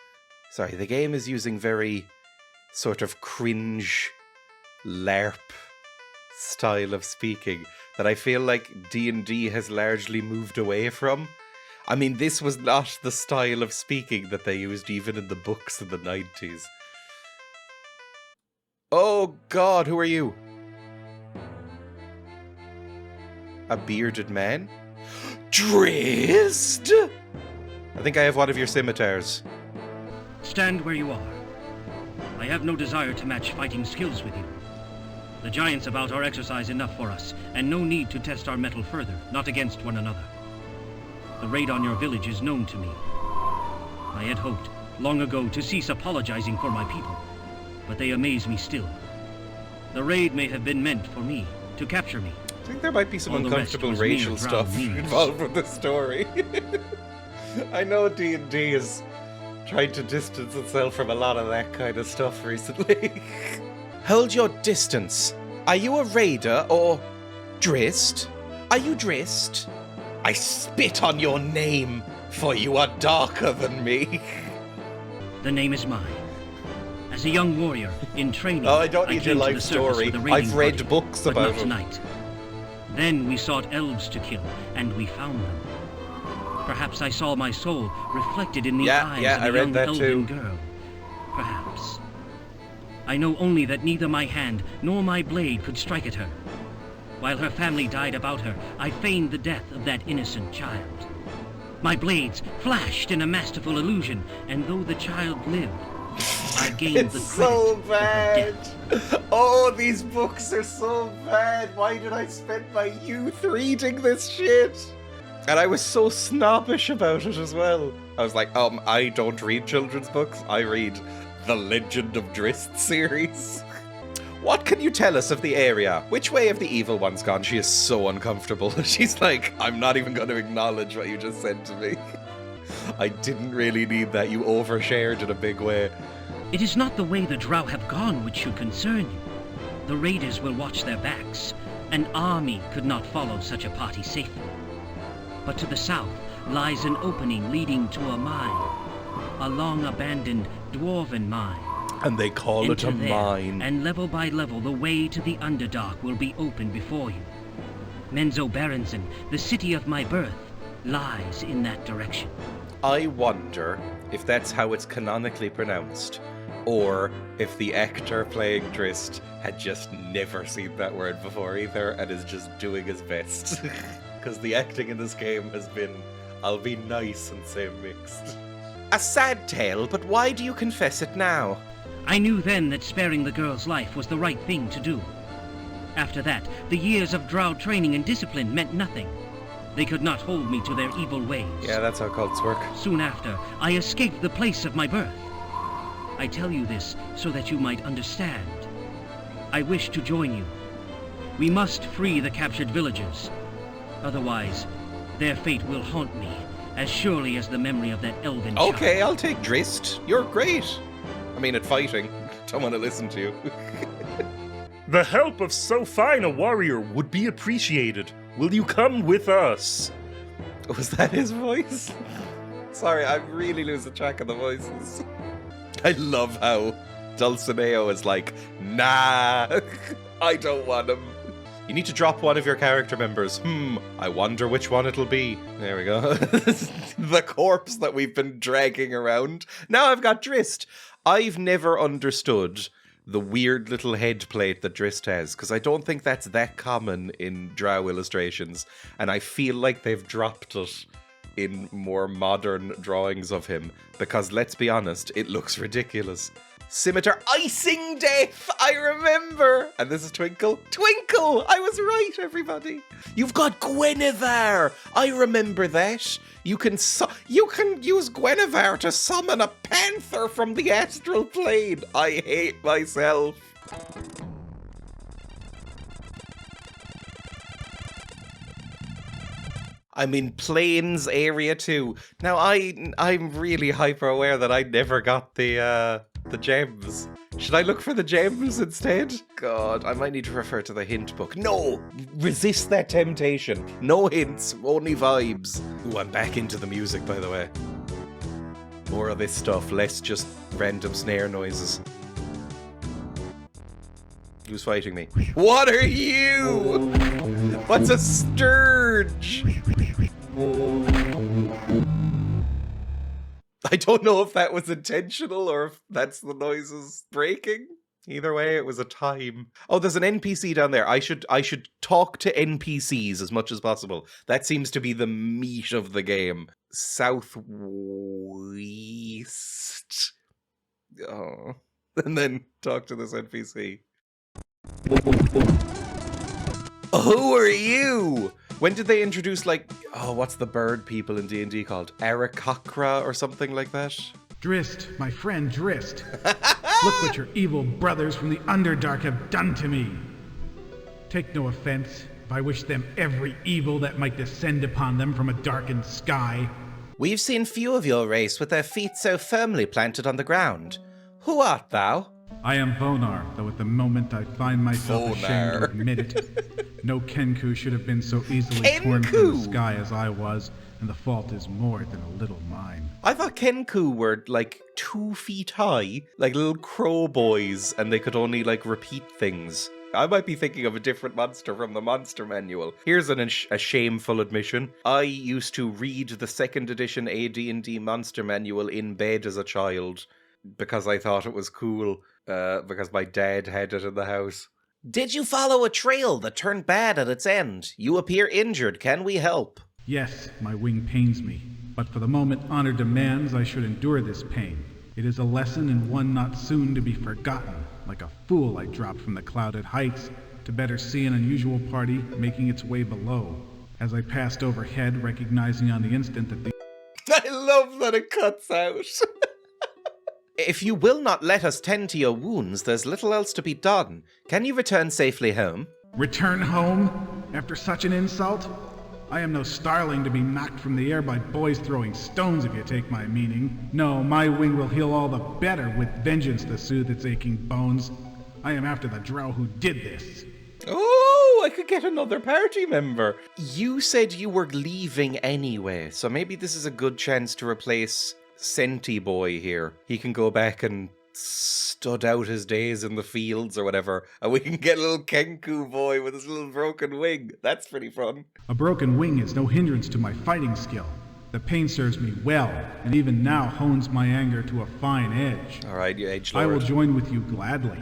Sorry, the game is using very sort of cringe LARP style of speaking that I feel like D&D has largely moved away from. I mean, this was not the style of speaking that they used even in the books in the 90s. Oh God, who are you? A bearded man? Drizzt! I think I have one of your scimitars. Stand where you are. I have no desire to match fighting skills with you. The giants about are exercise enough for us, and no need to test our mettle further, not against one another. The raid on your village is known to me. I had hoped, long ago, to cease apologizing for my people, but they amaze me still. The raid may have been meant for me, to capture me. I think there might be some uncomfortable racial stuff involved with this story. I know D&D is trying to distance itself from a lot of that kind of stuff recently. Hold your distance. Are you a raider or... Drizzt? Are you Drizzt? I spit on your name, for you are darker than me. The name is mine. As a young warrior in training, oh, I don't need your life story. I've read books about it. Tonight. Then we sought elves to kill, and we found them. Perhaps I saw my soul reflected in the eyes of a young elven girl. Perhaps. I know only that neither my hand nor my blade could strike at her. While her family died about her, I feigned the death of that innocent child. My blades flashed in a masterful illusion, and though the child lived, I gained the credit so bad. of her death. Oh, these books are so bad. Why did I spend my youth reading this shit? And I was so snobbish about it as well. I was like, I don't read children's books. I read the Legend of Drizzt series. What can you tell us of the area? Which way have the evil ones gone? She is so uncomfortable. She's like, I'm not even going to acknowledge what you just said to me. I didn't really need that. You overshared in a big way. It is not the way the drow have gone which should concern you. The raiders will watch their backs. An army could not follow such a party safely. But to the south lies an opening leading to a mine. A long-abandoned dwarven mine. And they call it a mine. And level by level, the way to the Underdark will be open before you. Menzoberranzan, the city of my birth, lies in that direction. I wonder if that's how it's canonically pronounced, or if the actor playing Drizzt had just never seen that word before either and is just doing his best. Because the acting in this game has been, I'll be nice and say mixed. A sad tale, but why do you confess it now? I knew then that sparing the girl's life was the right thing to do. After that, the years of drow training and discipline meant nothing. They could not hold me to their evil ways. Yeah, that's how cults work. Soon after, I escaped the place of my birth. I tell you this so that you might understand. I wish to join you. We must free the captured villagers. Otherwise, their fate will haunt me as surely as the memory of that elven child. Okay, I'll take Drizzt. You're great. I mean, at fighting. Don't want to listen to you. The help of so fine a warrior would be appreciated. Will you come with us? Was that his voice? Sorry, I'm really losing track of the voices. I love how Dulcineo is like, nah, I don't want him. You need to drop one of your character members. I wonder which one it'll be. There we go. The corpse that we've been dragging around. Now I've got Drizzt. I've never understood the weird little head plate that Drizzt has, because I don't think that's that common in drow illustrations, and I feel like they've dropped it in more modern drawings of him, because let's be honest, it looks ridiculous. Scimitar icing death, I remember! And this is Twinkle. Twinkle! I was right, everybody. You've got Guinevere! I remember that. You can use Guinevere to summon a panther from the astral plane. I hate myself. I'm in Plains area 2. Now I'm really hyper aware that I never got the gems. Should I look for the gems instead? God, I might need to refer to the hint book. No! Resist that temptation. No hints, only vibes. Ooh, I'm back into the music, by the way. More of this stuff, less just random snare noises. Who's fighting me? What are you? What's a sturge? I don't know if that was intentional or if that's the noises breaking. Either way, it was a time. Oh, there's an NPC down there. I should talk to NPCs as much as possible. That seems to be the meat of the game. Southwest. Oh. And then talk to this NPC. Who are you? When did they introduce, like, what's the bird people in D&D called? Arakakra or something like that? Drizzt, my friend Drizzt. Look what your evil brothers from the Underdark have done to me. Take no offense if I wish them every evil that might descend upon them from a darkened sky. We've seen few of your race with their feet so firmly planted on the ground. Who art thou? I am Bonar, though at the moment I find myself ashamed to admit it. No Kenku should have been so easily torn from the sky as I was, and the fault is more than a little mine. I thought Kenku were, like, 2 feet high, like little crow boys, and they could only, like, repeat things. I might be thinking of a different monster from the monster manual. Here's a shameful admission. I used to read the 2nd edition AD&D monster manual in bed as a child, because I thought it was cool, because my dad had it in the house. Did you follow a trail that turned bad at its end? You appear injured. Can we help? Yes, my wing pains me, but for the moment honor demands I should endure this pain. It is a lesson and one not soon to be forgotten. Like a fool I dropped from the clouded heights to better see an unusual party making its way below. As I passed overhead, recognizing on the instant that the... I love that it cuts out. If you will not let us tend to your wounds, there's little else to be done. Can you return safely home? Return home? After such an insult? I am no starling to be knocked from the air by boys throwing stones, if you take my meaning. No, my wing will heal all the better with vengeance to soothe its aching bones. I am after the drow who did this. Oh, I could get another party member. You said you were leaving anyway, so maybe this is a good chance to replace Senti Boy here. He can go back and stud out his days in the fields or whatever, and we can get a little Kenku boy with his little broken wing. That's pretty fun. A broken wing is no hindrance to my fighting skill. The pain serves me well, and even now hones my anger to a fine edge. Alright, you edgelord. I will join with you gladly.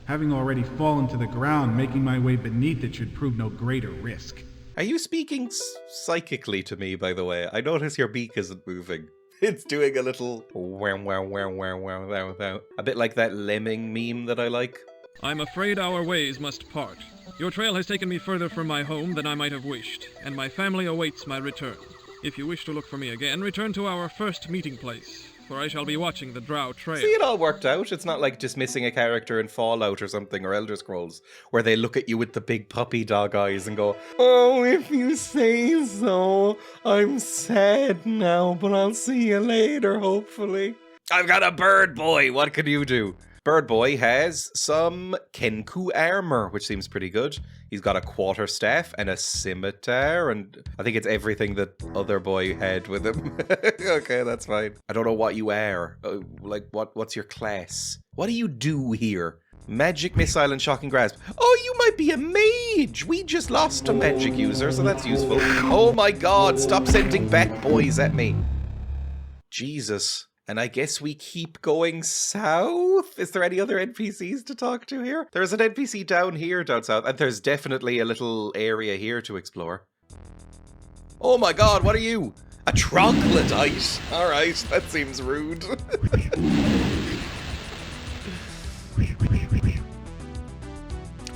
Having already fallen to the ground, making my way beneath it should prove no greater risk. Are you speaking psychically to me, by the way? I notice your beak isn't moving. It's doing a little wow, wow, wow, wow, wow, wow, wow. A bit like that lemming meme that I like. I'm afraid our ways must part. Your trail has taken me further from my home than I might have wished, and my family awaits my return. If you wish to look for me again, return to our first meeting place, for I shall be watching the Drow trail. See, it all worked out. It's not like dismissing a character in Fallout or something, or Elder Scrolls, where they look at you with the big puppy dog eyes and go, "Oh, if you say so, I'm sad now, but I'll see you later, hopefully." I've got a bird boy, what can you do? Bird boy has some Kenku armor, which seems pretty good. He's got a quarterstaff and a scimitar, and I think it's everything that other boy had with him. Okay, that's fine. I don't know what you are. What's your class? What do you do here? Magic, missile, and shocking grasp. Oh, you might be a mage! We just lost a magic user, so that's useful. Oh my god, stop sending bat boys at me. Jesus. And I guess we keep going south? Is there any other NPCs to talk to here? There's an NPC down here, down south, and there's definitely a little area here to explore. Oh my god, what are you? A troglodyte! Alright, that seems rude.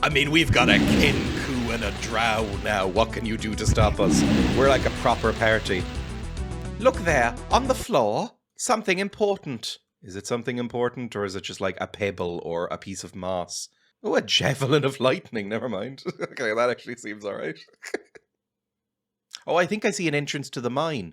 I mean, we've got a Kenku and a Drow now. What can you do to stop us? We're like a proper party. Look there, on the floor. Something important. Is it something important, or is it just like a pebble or a piece of moss? Oh, a javelin of lightning. Never mind. Okay, that actually seems alright. Oh, I think I see an entrance to the mine.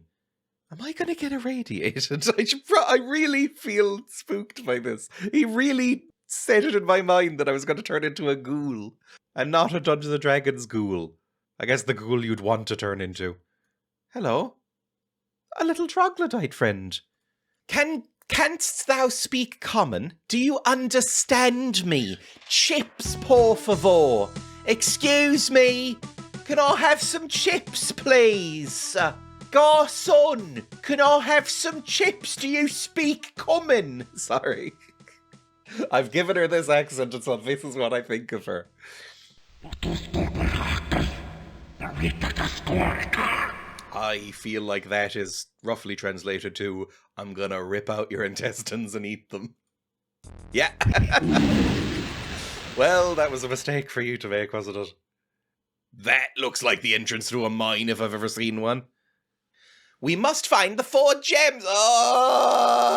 Am I going to get irradiated? I really feel spooked by this. He really set it in my mind that I was going to turn into a ghoul. And not a Dungeons & Dragons ghoul. I guess the ghoul you'd want to turn into. Hello? A little troglodyte friend. Canst thou speak common? Do you understand me? Chips, por favor. Excuse me. Can I have some chips, please? Garçon, can I have some chips? Do you speak common? Sorry. I've given her this accent, and so this is what I think of her. I feel like that is roughly translated to, I'm gonna rip out your intestines and eat them. Yeah. Well, that was a mistake for you to make, wasn't it? That looks like the entrance to a mine if I've ever seen one. We must find the 4 gems! Oh!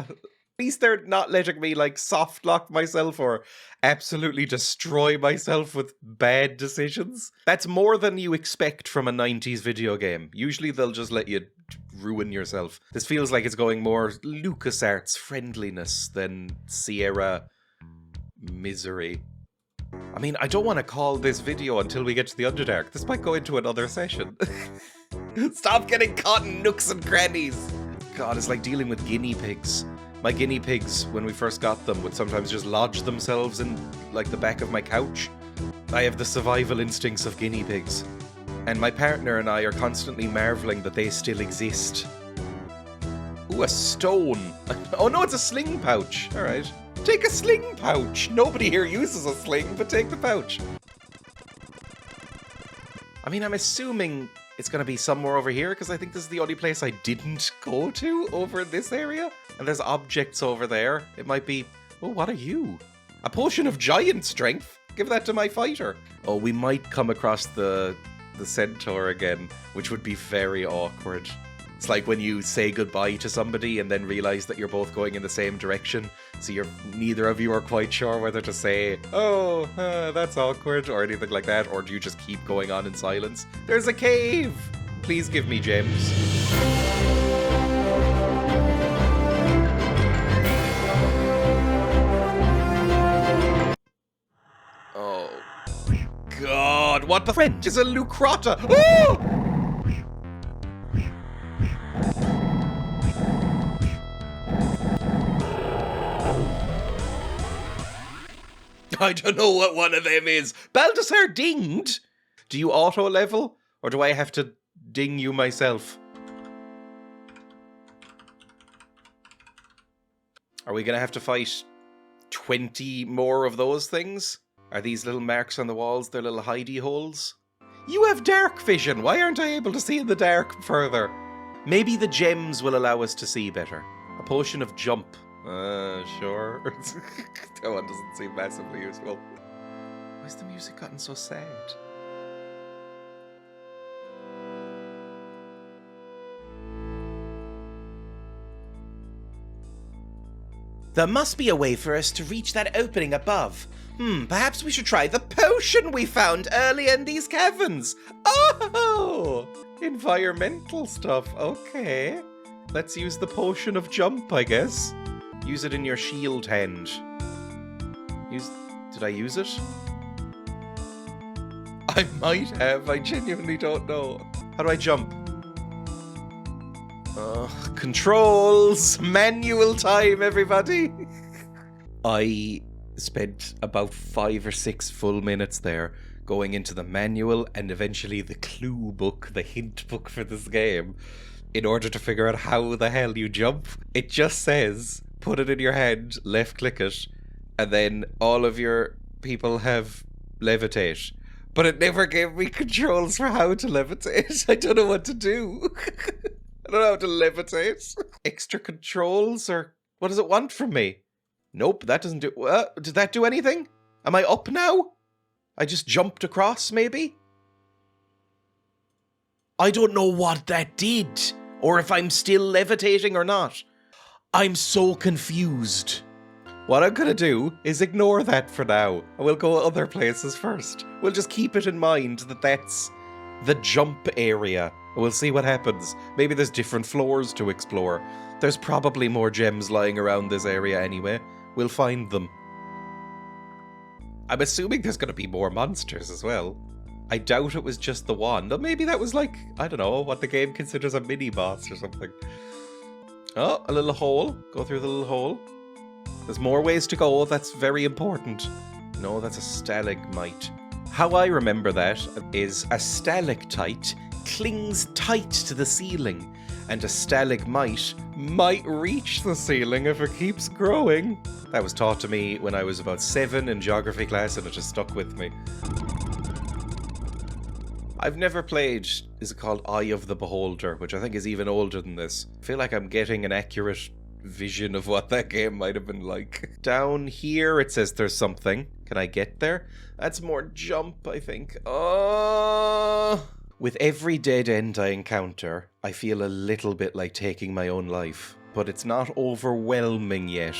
At least they're not letting me, like, soft lock myself or absolutely destroy myself with bad decisions. That's more than you expect from a 90s video game. Usually they'll just let you ruin yourself. This feels like it's going more LucasArts friendliness than Sierra misery. I mean, I don't want to call this video until we get to the Underdark. This might go into another session. Stop getting caught in nooks and crannies! God, it's like dealing with guinea pigs. My guinea pigs, when we first got them, would sometimes just lodge themselves in, like, the back of my couch. I have the survival instincts of guinea pigs. And my partner and I are constantly marveling that they still exist. Ooh, a stone. Oh no, it's a sling pouch. Alright. Take a sling pouch. Nobody here uses a sling, but take the pouch. I mean, I'm assuming it's going to be somewhere over here, because I think this is the only place I didn't go to over in this area. And there's objects over there. It might be... Oh, what are you? A potion of giant strength? Give that to my fighter. Oh, we might come across the centaur again, which would be very awkward. It's like when you say goodbye to somebody and then realize that you're both going in the same direction, so neither of you are quite sure whether to say, oh, that's awkward, or anything like that, or do you just keep going on in silence? There's a cave! Please give me gems. Oh, God, what the French is a lucrata? Oh! I don't know what one of them is. Baldassar dinged? Do you auto-level? Or do I have to ding you myself? Are we going to have to fight 20 more of those things? Are these little marks on the walls their little hidey holes? You have dark vision. Why aren't I able to see in the dark further? Maybe the gems will allow us to see better. A potion of jump. Sure. That one doesn't seem massively useful. Why's the music gotten so sad? There must be a way for us to reach that opening above. Perhaps we should try the potion we found earlier in these caverns. Oh! Environmental stuff, okay. Let's use the potion of jump, I guess. Use it in your shield hand. Did I use it? I might have, I genuinely don't know. How do I jump? Controls! Manual time, everybody! I spent about 5 or 6 full minutes there going into the manual and eventually the clue book, the hint book for this game, in order to figure out how the hell you jump. It just says, put it in your hand, left click it, and then all of your people have levitate. But it never gave me controls for how to levitate. I don't know what to do. I don't know how to levitate. Extra controls, or what does it want from me? Nope, that doesn't do... did that do anything? Am I up now? I just jumped across, maybe? I don't know what that did, or if I'm still levitating or not. I'm so confused. What I'm gonna do is ignore that for now, and we'll go other places first. We'll just keep it in mind that that's the jump area. We'll see what happens. Maybe there's different floors to explore. There's probably more gems lying around this area anyway. We'll find them. I'm assuming there's going to be more monsters as well. I doubt it was just the one. Or maybe that was like, I don't know, what the game considers a mini-boss or something. Oh, a little hole. Go through the little hole. There's more ways to go. That's very important. No, that's a stalagmite. How I remember that is a stalactite clings tight to the ceiling, and a stalagmite might reach the ceiling if it keeps growing. That was taught to me when I was about 7 in geography class, and it just stuck with me. I've never played, is it called Eye of the Beholder, which I think is even older than this. I feel like I'm getting an accurate vision of what that game might have been like. Down here it says there's something. Can I get there? That's more jump, I think. Oh! With every dead end I encounter, I feel a little bit like taking my own life. But it's not overwhelming yet.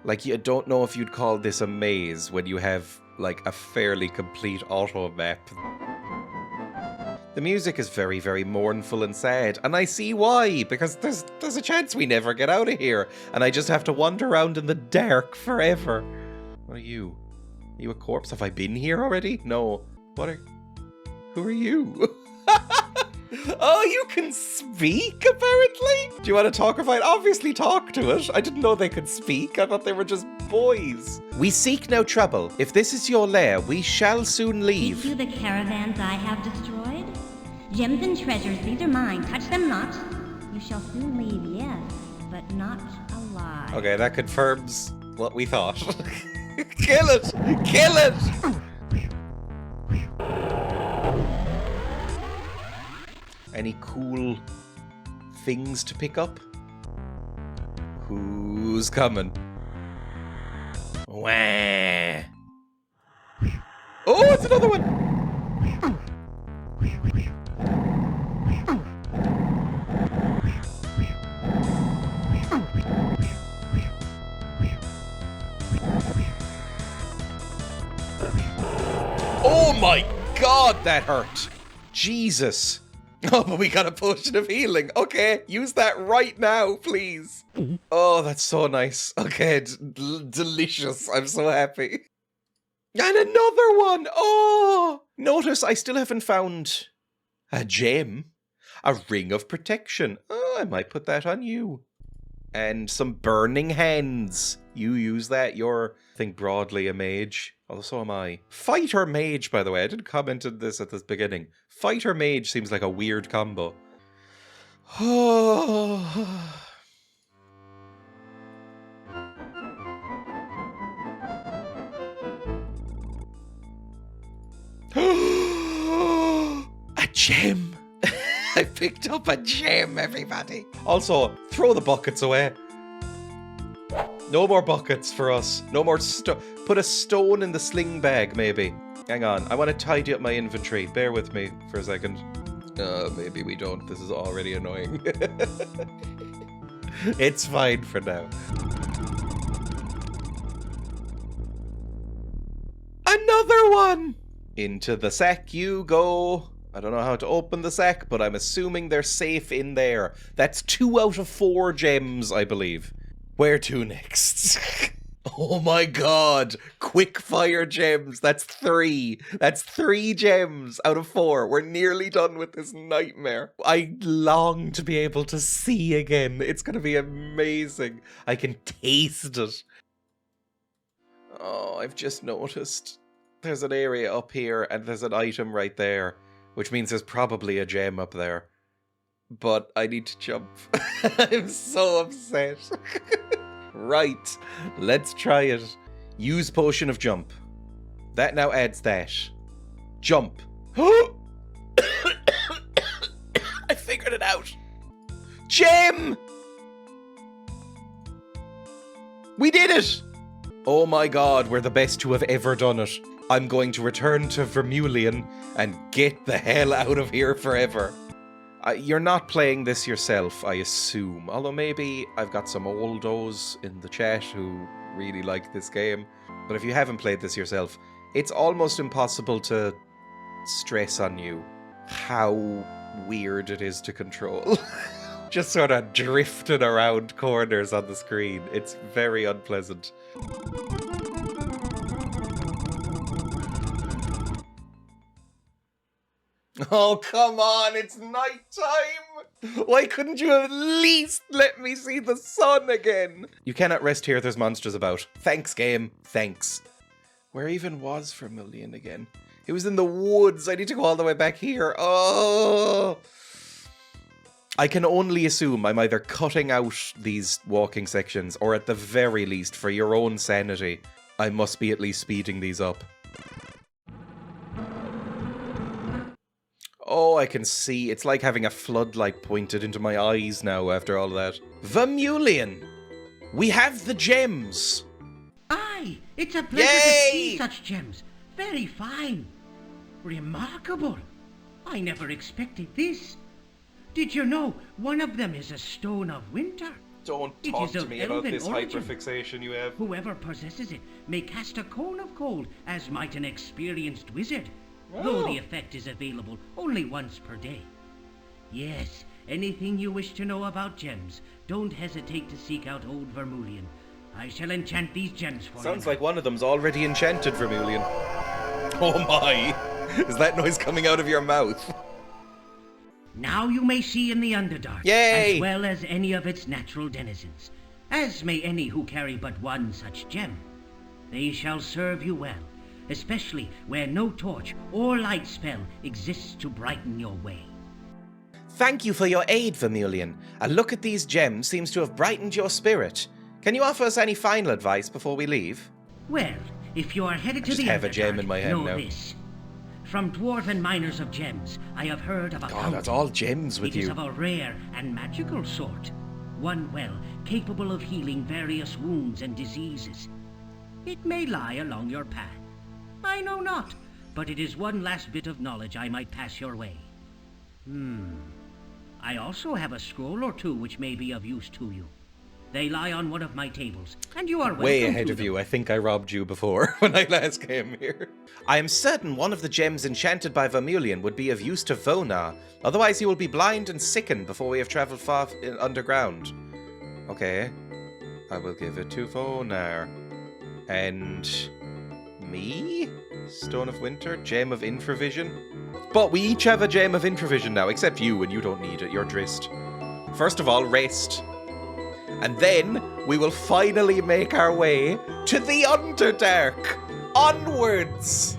Like, you don't know if you'd call this a maze when you have, like, a fairly complete auto map. The music is very, very mournful and sad, and I see why, because there's a chance we never get out of here, and I just have to wander around in the dark forever. What are you? Are you a corpse? Have I been here already? No. Who are you? Oh, you can speak, apparently? Do you want to talk about it? Obviously talk to it. I didn't know they could speak. I thought they were just boys. We seek no trouble. If this is your lair, we shall soon leave. Seek you the caravans I have destroyed? Gems and treasures, these are mine. Touch them not. You shall soon leave, yes, but not alive. Okay, that confirms what we thought. Kill it! Kill it! Any cool things to pick up? Who's coming? Wah! Oh, it's another one! Oh my god, that hurt! Jesus! Oh, but we got a potion of healing. Okay, use that right now, please. Oh, that's so nice. Okay, delicious. I'm so happy. And another one. Oh, notice I still haven't found a gem. A ring of protection. Oh, I might put that on you. And some burning hands. You use that. You're, I think, broadly a mage. Although so am I. Fighter mage, by the way. I didn't comment on this at the beginning. Fighter mage seems like a weird combo. A gem! I picked up a gem, everybody. Also, throw the buckets away. No more buckets for us. No more put a stone in the sling bag, maybe. Hang on, I want to tidy up my inventory. Bear with me for a second. Maybe we don't. This is already annoying. It's fine for now. Another one! Into the sack you go. I don't know how to open the sack, but I'm assuming they're safe in there. That's 2 out of 4 gems, I believe. Where to next? Oh my god! Quick fire gems! That's 3! That's 3 gems out of 4. We're nearly done with this nightmare. I long to be able to see again. It's gonna be amazing. I can taste it. Oh, I've just noticed. There's an area up here and there's an item right there. Which means there's probably a gem up there. But I need to jump. I'm so upset. Right. Let's try it. Use potion of jump. That now adds that. Jump. I figured it out. Gem! We did it! Oh my god, we're the best to have ever done it. I'm going to return to Vermilion and get the hell out of here forever. You're not playing this yourself, I assume. Although maybe I've got some oldos in the chat who really like this game. But if you haven't played this yourself, it's almost impossible to stress on you how weird it is to control. Just sort of drifting around corners on the screen. It's very unpleasant. Oh, come on, it's nighttime! Why couldn't you at least let me see the sun again? You cannot rest here, there's monsters about. Thanks, game. Thanks. Where even was Vermilion again? It was in the woods. I need to go all the way back here. Oh! I can only assume I'm either cutting out these walking sections, or at the very least, for your own sanity, I must be at least speeding these up. Oh, I can see. It's like having a floodlight pointed into my eyes now after all that. Vermilion! We have the gems! Aye, it's a pleasure to see such gems. Very fine. Remarkable. I never expected this. Did you know one of them is a stone of winter? Don't talk to me about this hyperfixation you have. Whoever possesses it may cast a cone of cold, as might an experienced wizard. Though the effect is available only once per day. Yes, anything you wish to know about gems, don't hesitate to seek out old Vermilion. I shall enchant these gems for you. Sounds like one of them's already enchanted, Vermilion. Oh my! Is that noise coming out of your mouth? Now you may see in the Underdark, Yay! as well as any of its natural denizens, as may any who carry but one such gem. They shall serve you well, especially where no torch or light spell exists to brighten your way. Thank you for your aid, Vermilion. A look at these gems seems to have brightened your spirit. Can you offer us any final advice before we leave? Well, if you are headed to the have a gem in my hand know now. This. From dwarven miners of gems, I have heard of a God, that's all gems with It is you. of a rare and magical sort. One, well, capable of healing various wounds and diseases. It may lie along your path. I know not, but it is one last bit of knowledge I might pass your way. I also have a scroll or two which may be of use to you. They lie on one of my tables, and you are welcome Way ahead to of them. you. I think I robbed you before when I last came here. I am certain one of the gems enchanted by Vermilion would be of use to Vona. Otherwise he will be blind and sickened before we have travelled far underground. Okay. I will give it to Vona. And... me? Stone of Winter? Gem of Infravision? But we each have a Gem of Infravision now, except you, and you don't need it. You're Drizzt. First of all, rest. And then we will finally make our way to the Underdark. Onwards!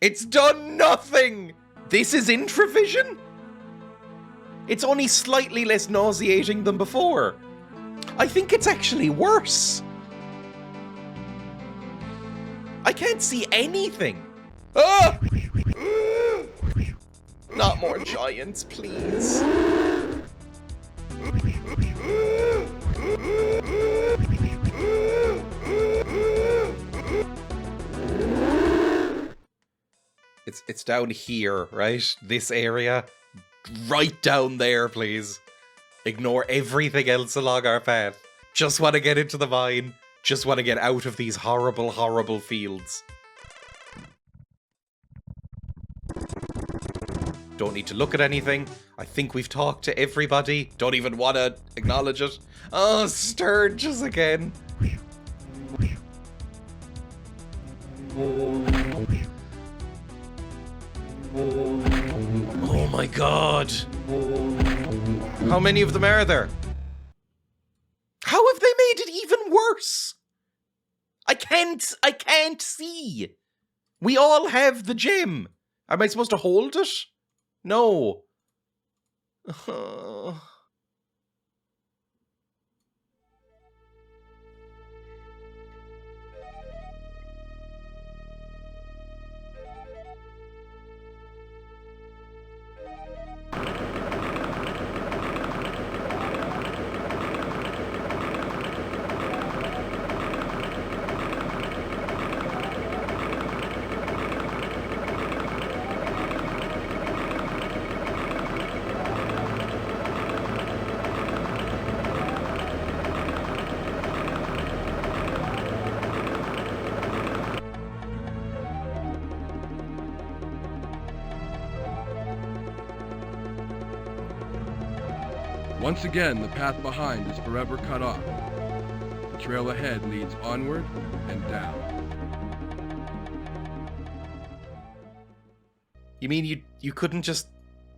It's done nothing! This is Intravision? It's only slightly less nauseating than before. I think it's actually worse. I can't see anything. Ah! Not more giants, please. It's down here, right? This area. Right down there, please. Ignore everything else along our path. Just want to get into the mine. Just want to get out of these horrible, horrible fields. Don't need to look at anything. I think we've talked to everybody. Don't even want to acknowledge it. Oh, Sturges again. Oh my god. How many of them are there? How have they made it even worse? I can't see. We all have the gem. Am I supposed to hold it? No. Once again, the path behind is forever cut off. The trail ahead leads onward and down. You mean you couldn't just,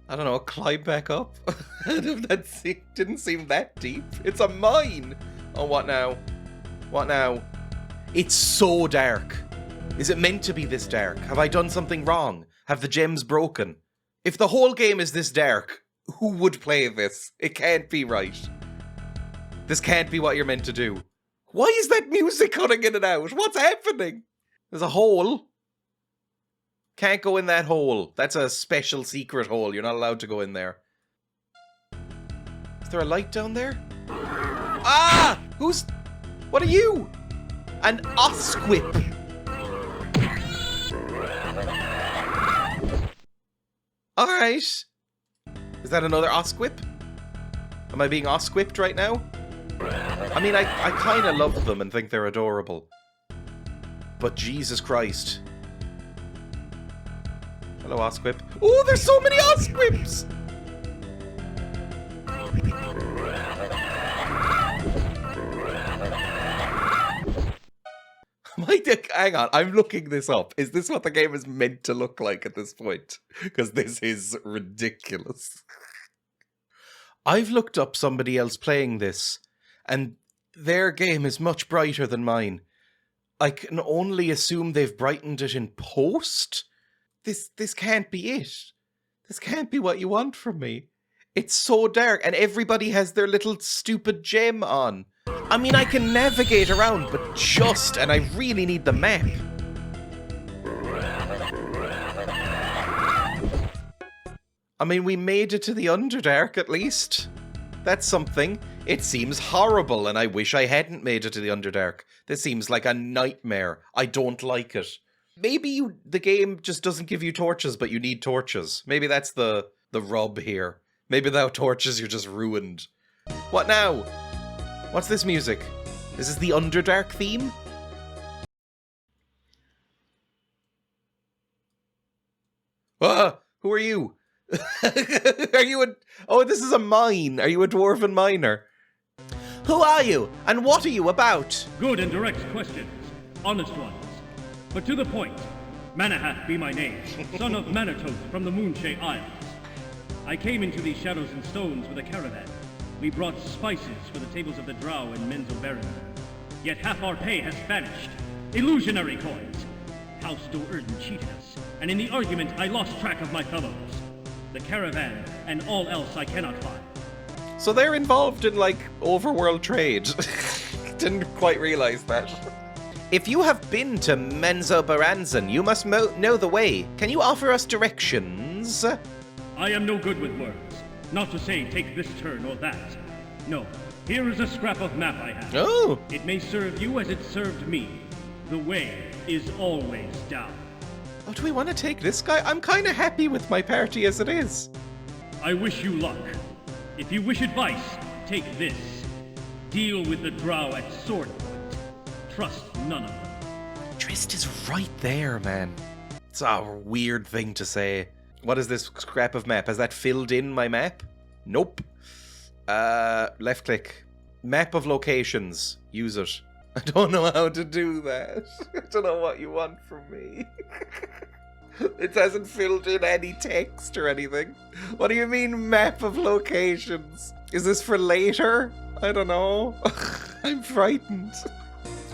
I don't know, climb back up? That didn't seem that deep. It's a mine! Oh, what now? What now? It's so dark. Is it meant to be this dark? Have I done something wrong? Have the gems broken? If the whole game is this dark, who would play this? It can't be right. This can't be what you're meant to do. Why is that music cutting in and out? What's happening? There's a hole. Can't go in that hole. That's a special secret hole. You're not allowed to go in there. Is there a light down there? Ah! What are you? An osquip. Alright. Is that another osquip? Am I being osquipped right now? I mean, I kind of love them and think they're adorable. But Jesus Christ. Hello, osquip. Oh, there's so many osquips! Hang on, I'm looking this up. Is this what the game is meant to look like at this point? Because this is ridiculous. I've looked up somebody else playing this, and their game is much brighter than mine. I can only assume they've brightened it in post? This can't be it. This can't be what you want from me. It's so dark, and everybody has their little stupid gem on. I mean, I can navigate around, but and I really need the map. I mean, we made it to the Underdark, at least. That's something. It seems horrible, and I wish I hadn't made it to the Underdark. This seems like a nightmare. I don't like it. Maybe the game just doesn't give you torches, but you need torches. Maybe that's the rub here. Maybe without torches, you're just ruined. What now? What's this music? Is this the Underdark theme? Ah, who are you? Are you oh, this is a mine. Are you a dwarven miner? Who are you? And what are you about? Good and direct questions. Honest ones. But to the point. Manahath be my name, son of Manitoth from the Moonshay Isles. I came into these shadows and stones with a caravan. We brought spices for the tables of the drow in Menzoberranzan. Yet half our pay has vanished. Illusionary coins. House Do'Urden cheated us, and in the argument I lost track of my fellows. The caravan, and all else I cannot find. So they're involved in, like, overworld trade. Didn't quite realize that. If you have been to Menzoberranzan, you must know the way. Can you offer us directions? I am no good with words. Not to say take this turn or that. No, here is a scrap of map I have. Oh! It may serve you as it served me. The way is always down. Oh, do we want to take this guy? I'm kind of happy with my party as it is. I wish you luck. If you wish advice, take this. Deal with the drow at sword point. Trust none of them. Drizzt is right there, man. It's a weird thing to say. What is this scrap of map? Has that filled in my map? Nope. Left click. Map of locations. Use it. I don't know how to do that. I don't know what you want from me. It hasn't filled in any text or anything. What do you mean, map of locations? Is this for later? I don't know. I'm frightened.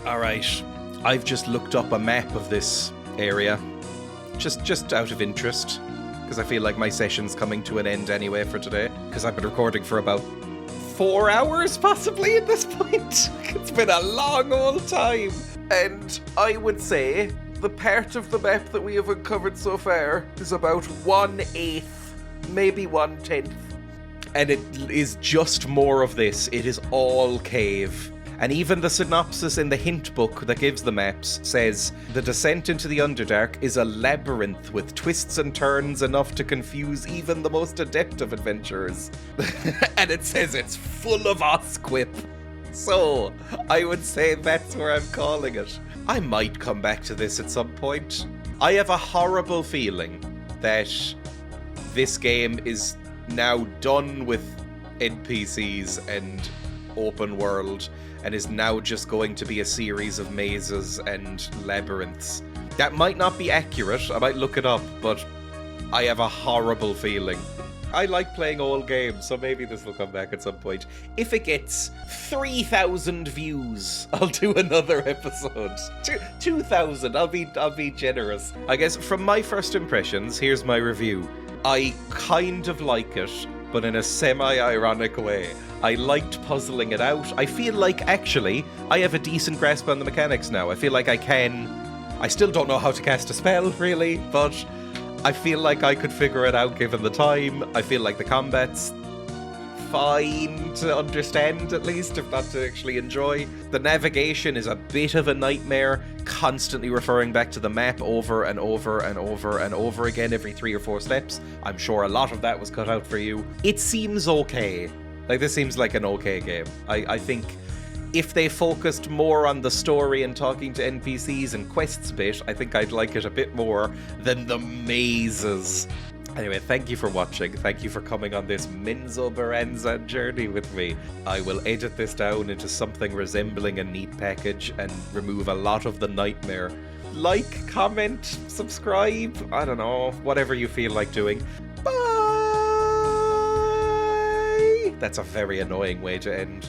Alright. I've just looked up a map of this area. Just out of interest. Because I feel like my session's coming to an end anyway for today. Because I've been recording for about 4 hours, possibly, at this point. It's been a long old time. And I would say the part of the map that we have uncovered so far is about 1/8, maybe 1/10. And it is just more of this. It is all cave. And even the synopsis in the hint book that gives the maps says, the descent into the Underdark is a labyrinth with twists and turns enough to confuse even the most adept of adventurers. And it says it's full of osquip. So, I would say that's where I'm calling it. I might come back to this at some point. I have a horrible feeling that this game is now done with NPCs and open world, and is now just going to be a series of mazes and labyrinths. That might not be accurate, I might look it up, but I have a horrible feeling. I like playing old games, so maybe this will come back at some point. If it gets 3,000 views, I'll do another episode. 2,000, I'll be generous. I guess from my first impressions, here's my review. I kind of like it, but in a semi-ironic way. I liked puzzling it out. I feel like, actually, I have a decent grasp on the mechanics now. I feel like I still don't know how to cast a spell, really, but I feel like I could figure it out given the time. I feel like the combat's fine to understand, at least, if not to actually enjoy. The navigation is a bit of a nightmare, constantly referring back to the map over and over and over and over again every 3 or 4 steps. I'm sure a lot of that was cut out for you. It seems okay. Like, this seems like an okay game. I think if they focused more on the story and talking to NPCs and quests bit, I think I'd like it a bit more than the mazes. Anyway, thank you for watching. Thank you for coming on this Menzoberranzan journey with me. I will edit this down into something resembling a neat package and remove a lot of the nightmare. Like, comment, subscribe, I don't know, whatever you feel like doing. Bye! That's a very annoying way to end.